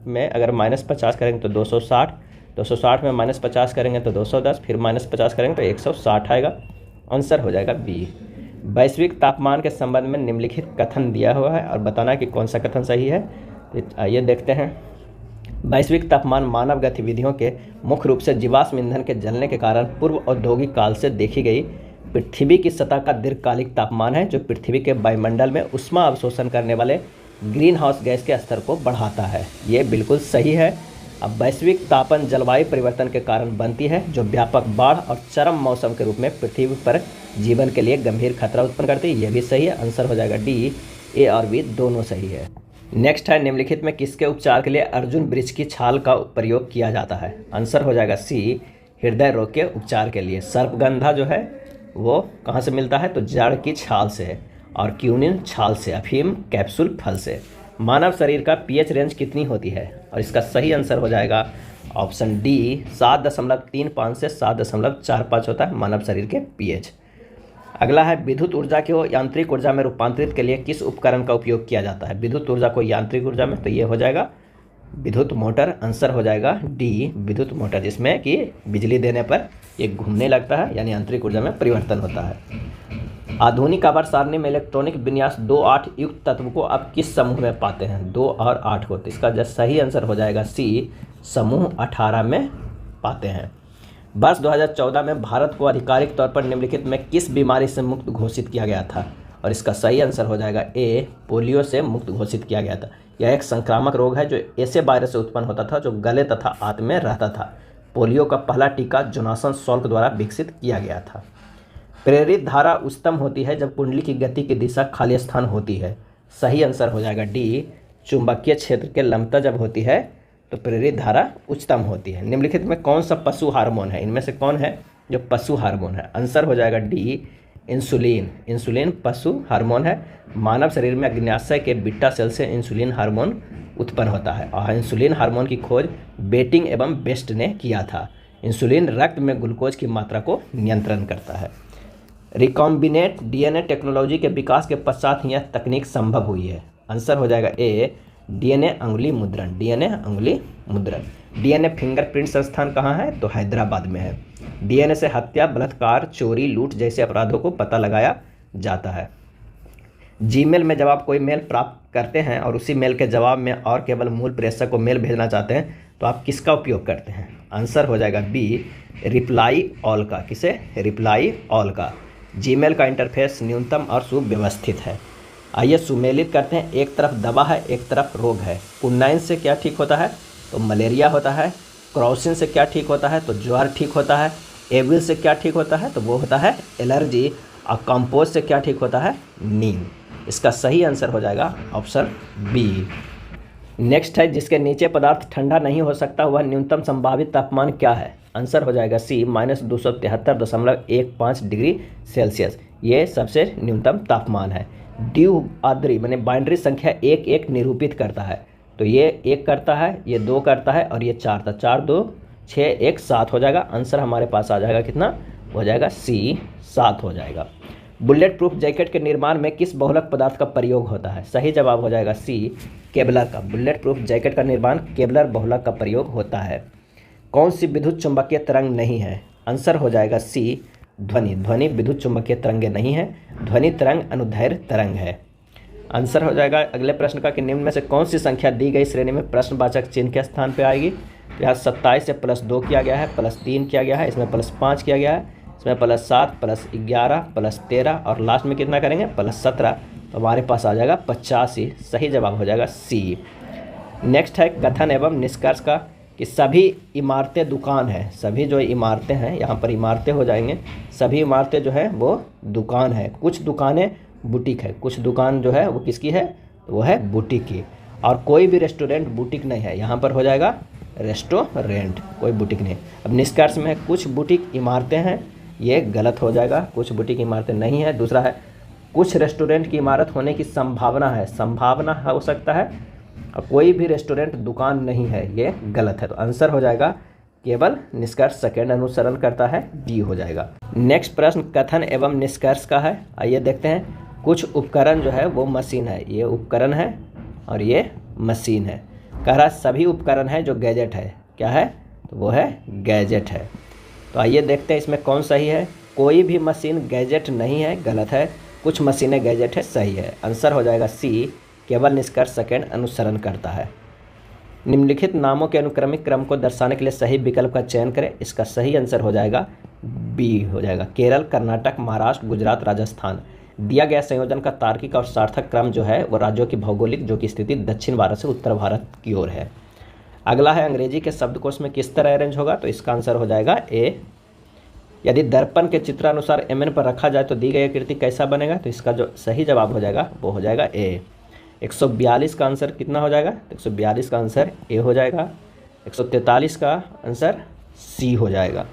में अगर -50 करेंगे तो 260, 260 में -50 करेंगे तो 210, फिर -50 करेंगे तो 160 आएगा। आंसर हो जाएगा B। वैश्विक तापमान के संबंध में निम्नलिखित कथन दिया हुआ है और बताना कि कौन सा कथन सही है। आइए देखते हैं। वैश्विक तापमान मानव गतिविधियों के मुख्य रूप से जीवाश्म ईंधन के जलने के कारण पूर्व औद्योगिक काल से देखी गई पृथ्वी की सतह का दीर्घकालिक तापमान है, जो पृथ्वी के वायुमंडल में ऊष्मा अवशोषण करने वाले ग्रीन हाउस गैस के स्तर को बढ़ाता है। ये बिल्कुल सही है। अब वैश्विक तापन जलवायु परिवर्तन के कारण बनती है, जो व्यापक बाढ़ और चरम मौसम के रूप में पृथ्वी पर जीवन के लिए गंभीर खतरा उत्पन्न करती है। यह भी सही है। आंसर हो जाएगा डी, ए और बी दोनों सही है। नेक्स्ट है, निम्नलिखित में किसके उपचार के लिए अर्जुन वृक्ष की छाल का प्रयोग किया जाता है। आंसर हो जाएगा सी, हृदय रोग के उपचार के लिए। सर्पगंधा जो है वो कहाँ से मिलता है, तो जड़ की छाल से, और क्यूनिन छाल से, अफीम कैप्सूल फल से। मानव शरीर का पीएच रेंज कितनी होती है, और इसका सही आंसर हो जाएगा ऑप्शन डी, 7.35 से 7.45 होता है मानव शरीर के पीएच। अगला है, विद्युत ऊर्जा को यांत्रिक ऊर्जा में रूपांतरित के लिए किस उपकरण का उपयोग किया जाता है। विद्युत ऊर्जा को यांत्रिक ऊर्जा में, तो ये हो जाएगा विद्युत मोटर। आंसर हो जाएगा डी, विद्युत मोटर, जिसमें कि बिजली देने पर ये घूमने लगता है, यानी यांत्रिक ऊर्जा में परिवर्तन होता है। आधुनिक आवर्त सारणी में इलेक्ट्रॉनिक विन्यास 2-8 युक्त तत्व को आप किस समूह में पाते हैं, 2 और 8 को। तो इसका जो सही आंसर हो जाएगा सी, समूह 18 में पाते हैं। वर्ष 2014 में भारत को आधिकारिक तौर पर निम्नलिखित में किस बीमारी से मुक्त घोषित किया गया था, और इसका सही आंसर हो जाएगा ए, पोलियो से मुक्त घोषित किया गया था। यह एक संक्रामक रोग है जो ऐसे वायरस से उत्पन्न होता था जो गले तथा आंत में रहता था। पोलियो का पहला टीका जोनासन सॉल्क द्वारा विकसित किया गया था। प्रेरित धारा उच्चतम होती है जब कुंडली की गति की दिशा खाली स्थान होती है। सही आंसर हो जाएगा डी, चुंबकीय क्षेत्र के लंबता जब होती है तो प्रेरित धारा उच्चतम होती है। निम्नलिखित में कौन सा पशु हार्मोन है, इनमें से कौन है जो पशु हार्मोन है। आंसर हो जाएगा डी, इंसुलिन। इंसुलिन पशु हार्मोन है। मानव शरीर में अग्न्याशय के बीटा सेल से इंसुलिन हार्मोन उत्पन्न होता है, और इंसुलिन हार्मोन की खोज बेटिंग एवं बेस्ट ने किया था। इंसुलिन रक्त में ग्लूकोज की मात्रा को नियंत्रण करता है। रिकॉम्बिनेट डीएनए टेक्नोलॉजी के विकास के पश्चात यह तकनीक संभव हुई है। आंसर हो जाएगा ए, डीएनए अंगुली मुद्रण। डीएनए अंगुली मुद्रण। डीएनए फिंगरप्रिंट संस्थान कहाँ है, तो हैदराबाद में है। डीएनए से हत्या, बलात्कार, चोरी, लूट जैसे अपराधों को पता लगाया जाता है। जीमेल में जब आप कोई मेल प्राप्त करते हैं और उसी मेल के जवाब में और केवल मूल प्रेषक को मेल भेजना चाहते हैं तो आप किसका उपयोग करते हैं। आंसर हो जाएगा बी, रिप्लाई ऑल का। किसे, रिप्लाई ऑल का। जीमेल का इंटरफेस न्यूनतम और सुव्यवस्थित है। आइए सुमेलित करते हैं। एक तरफ दवा है, एक तरफ रोग है। कुन्नाइन से क्या ठीक होता है, तो मलेरिया होता है। क्राउसिन से क्या ठीक होता है, तो ज्वर ठीक होता है। एविल से क्या ठीक होता है, तो वो होता है एलर्जी। और कंपोज से क्या ठीक होता है, नीम। इसका सही आंसर हो जाएगा ऑप्शन बी। नेक्स्ट है, जिसके नीचे पदार्थ ठंडा नहीं हो सकता वह न्यूनतम संभावित तापमान क्या है। आंसर हो जाएगा सी -273.15 डिग्री सेल्सियस। ये सबसे न्यूनतम तापमान है। द्विआद्री माने बाइनरी संख्या एक एक निरूपित करता है। तो ये 1 करता है, ये 2 करता है और ये 4 था। 4 2 6 1 7 हो जाएगा। आंसर हमारे पास आ जाएगा कितना हो जाएगा, सी 7 हो जाएगा। बुलेट प्रूफ जैकेट के निर्माण में किस बहुलक पदार्थ का प्रयोग होता है। सही जवाब हो जाएगा सी केवलर का। बुलेट प्रूफ जैकेट का निर्माण केवलर बहुलक का प्रयोग होता है। कौन सी विद्युत चुंबकीय तरंग नहीं है। आंसर हो जाएगा सी ध्वनि। ध्वनि विद्युत चुंबकीय तरंगे नहीं है। ध्वनि तरंग अनुदैर्घ्य तरंग है। आंसर हो जाएगा अगले प्रश्न का कि निम्न में से कौन सी संख्या दी गई श्रेणी में प्रश्नवाचक चिन्ह के स्थान पर आएगी। तो यहाँ 27 से +2 किया गया है, +3 किया गया है, इसमें +5 किया गया है, इसमें +7 +11 +13 और लास्ट में कितना करेंगे +17। तो हमारे पास आ जाएगा 85। सही जवाब हो जाएगा सी। नेक्स्ट है कथन एवं निष्कर्ष का कि सभी इमारतें दुकान है। सभी जो इमारतें हैं, यहाँ पर इमारतें हो जाएंगे, सभी इमारतें जो है वो दुकान है। कुछ दुकानें बुटीक है। कुछ दुकान जो है वो किसकी है, तो वो है बुटीक की। और कोई भी रेस्टोरेंट बुटीक नहीं है। यहाँ पर हो जाएगा रेस्टोरेंट, कोई बुटीक नहीं। अब निष्कर्ष में कुछ बुटीक इमारतें हैं, ये गलत हो जाएगा। कुछ बुटीक इमारतें नहीं है। दूसरा है कुछ रेस्टोरेंट की इमारत होने की संभावना है। संभावना हो सकता है। और कोई भी रेस्टोरेंट दुकान नहीं है, ये गलत है। तो आंसर हो जाएगा केवल निष्कर्ष सेकंड अनुसरण करता है, डी हो जाएगा। नेक्स्ट प्रश्न कथन एवं निष्कर्ष का है। आइए देखते हैं। कुछ उपकरण जो है वो मशीन है। ये उपकरण है और ये मशीन है। कह रहा सभी उपकरण है जो गैजेट है। क्या है, तो वो है गैजेट है। तो आइए देखते हैं इसमें कौन सही है। कोई भी मशीन गैजेट नहीं है, गलत है। कुछ मशीनें गैजेट है, सही है। आंसर हो जाएगा सी केवल निष्कर्ष सेकंड अनुसरण करता है। निम्नलिखित नामों के अनुक्रमिक क्रम को दर्शाने के लिए सही विकल्प का चयन करें। इसका सही आंसर हो जाएगा बी हो जाएगा। केरल, कर्नाटक, महाराष्ट्र, गुजरात, राजस्थान। दिया गया संयोजन का तार्किक और सार्थक क्रम जो है वो राज्यों की भौगोलिक जो की स्थिति दक्षिण भारत से उत्तर भारत की ओर है। अगला है अंग्रेजी के शब्दकोश में किस तरह अरेंज होगा। तो इसका आंसर हो जाएगा ए। यदि दर्पण के चित्रानुसार mn पर रखा जाए तो दी गई आकृति कैसा बनेगा। तो इसका जो सही जवाब हो जाएगा वो हो जाएगा ए। 142 का आंसर कितना हो जाएगा। तो 142 का आंसर ए हो जाएगा। 143 का आंसर सी हो जाएगा।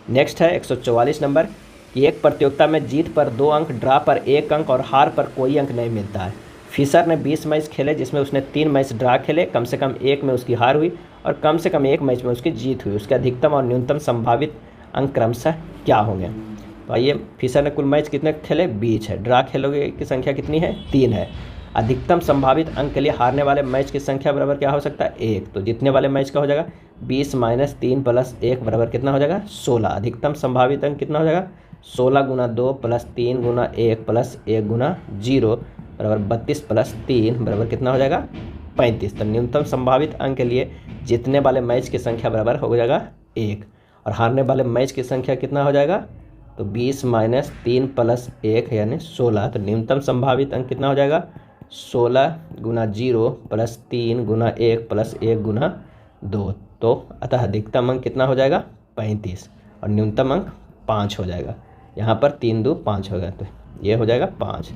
नेक्स्ट है 144 नंबर कि एक प्रतियोगिता में जीत पर 2 अंक, ड्रा पर 1 अंक और हार पर कोई अंक नहीं मिलता है। फिशर ने 20 मैच खेले जिसमें उसने 3 मैच ड्रा खेले, कम से कम 1 में उसकी हार हुई और कम से कम 1 मैच में उसकी जीत हुई। उसके अधिकतम और न्यूनतम संभावित अंक क्रमशः क्या होंगे। तो आइए, फिशर ने कुल मैच कितने खेले, 20 है। ड्रा खेलोगे की संख्या कितनी है, 3 है। अधिकतम संभावित अंक के लिए हारने वाले मैच की संख्या बराबर क्या हो सकता है, 1। तो जीतने वाले मैच का हो जाएगा 20 - 3 + 1 बराबर कितना हो जाएगा, 16। अधिकतम संभावित अंक कितना हो जाएगा, 16 × 2 + 3 × 1 + 1 × 0 बराबर 32 + 3 बराबर कितना हो जाएगा, 35। तो न्यूनतम संभावित अंक के लिए जीतने वाले मैच की संख्या बराबर हो जाएगा 1 और हारने वाले मैच की संख्या कितना हो जाएगा, तो 20 - 3 + 1 यानी 16। तो न्यूनतम संभावित अंक कितना हो जाएगा, 16 × 0 + 3 × 1 + 1 × 2। तो अतः अधिकतम अंक कितना हो जाएगा, 35 और न्यूनतम अंक 5 हो जाएगा। यहाँ पर 3 × 2 = 5 होगा, तो ये हो जाएगा 5।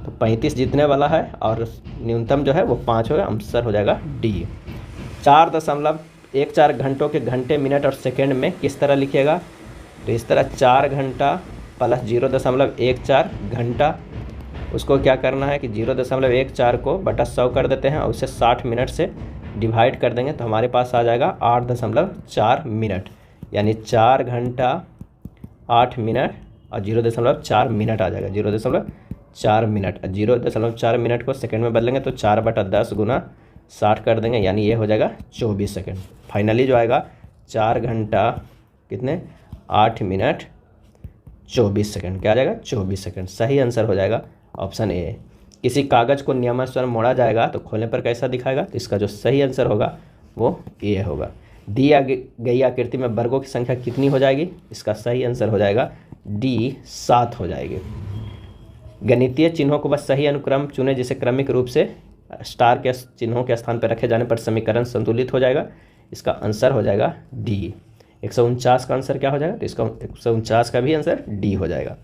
तो 35 जीतने वाला है और न्यूनतम जो है वो 5 होगा। आंसर हो जाएगा डी। 4.14 घंटों के घंटे, मिनट और सेकंड में किस तरह लिखिएगा, तो इस तरह 4 घंटा + 0.14 घंटा, उसको क्या करना है कि 0.14 को बटा 100 कर देते हैं और उसे 60 मिनट से डिवाइड कर देंगे तो हमारे पास आ जाएगा 8.4 मिनट, यानी 4 घंटा 8 मिनट और 0.4 मिनट आ जाएगा। 0.4 मिनट, 0.4 मिनट को सेकंड में बदलेंगे तो 4/10 × 60 कर देंगे, यानी ये हो जाएगा 24 सेकंड। फाइनली जो आएगा 4 घंटा कितने, 8 मिनट 24 सेकंड। क्या आ जाएगा, 24 सेकंड। सही आंसर हो जाएगा ऑप्शन ए। किसी कागज़ को नियमानुसार मोड़ा जाएगा तो खोलने पर कैसा दिखाएगा, तो इसका जो सही आंसर होगा वो ए होगा। दी गई आकृति में वर्गों की संख्या कितनी हो जाएगी, इसका सही आंसर हो जाएगा डी, 7 हो जाएगी। गणितीय चिन्हों को बस सही अनुक्रम चुने जिसे क्रमिक रूप से स्टार के चिन्हों के स्थान पर रखे जाने पर समीकरण संतुलित हो जाएगा। इसका आंसर हो जाएगा डी। 149 का आंसर क्या हो जाएगा, तो इसका 149 का भी आंसर डी हो जाएगा।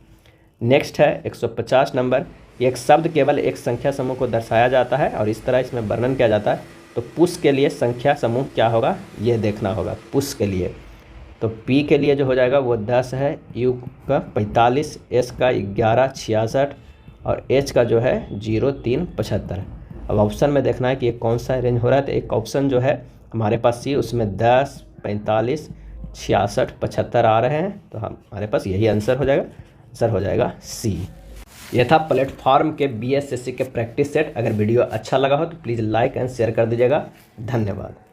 नेक्स्ट है 150 नंबर, एक शब्द केवल एक संख्या समूह को दर्शाया जाता है और इस तरह इसमें वर्णन किया जाता है। तो पुष के लिए संख्या समूह क्या होगा ये देखना होगा। पुष के लिए तो पी के लिए जो हो जाएगा वो 10 है, यू का 45, एस का 11 66 और एच का जो है 0 3 75। अब ऑप्शन में देखना है कि ये कौन सा रेंज हो रहा है। तो एक ऑप्शन जो है हमारे पास सी, उसमें 10 45 66 75 आ रहे हैं, तो हमारे पास यही आंसर हो जाएगा। आंसर हो जाएगा सी। ये था प्लेटफॉर्म के बीएसएससी के प्रैक्टिस सेट। अगर वीडियो अच्छा लगा हो तो प्लीज़ लाइक एंड शेयर कर दीजिएगा। धन्यवाद।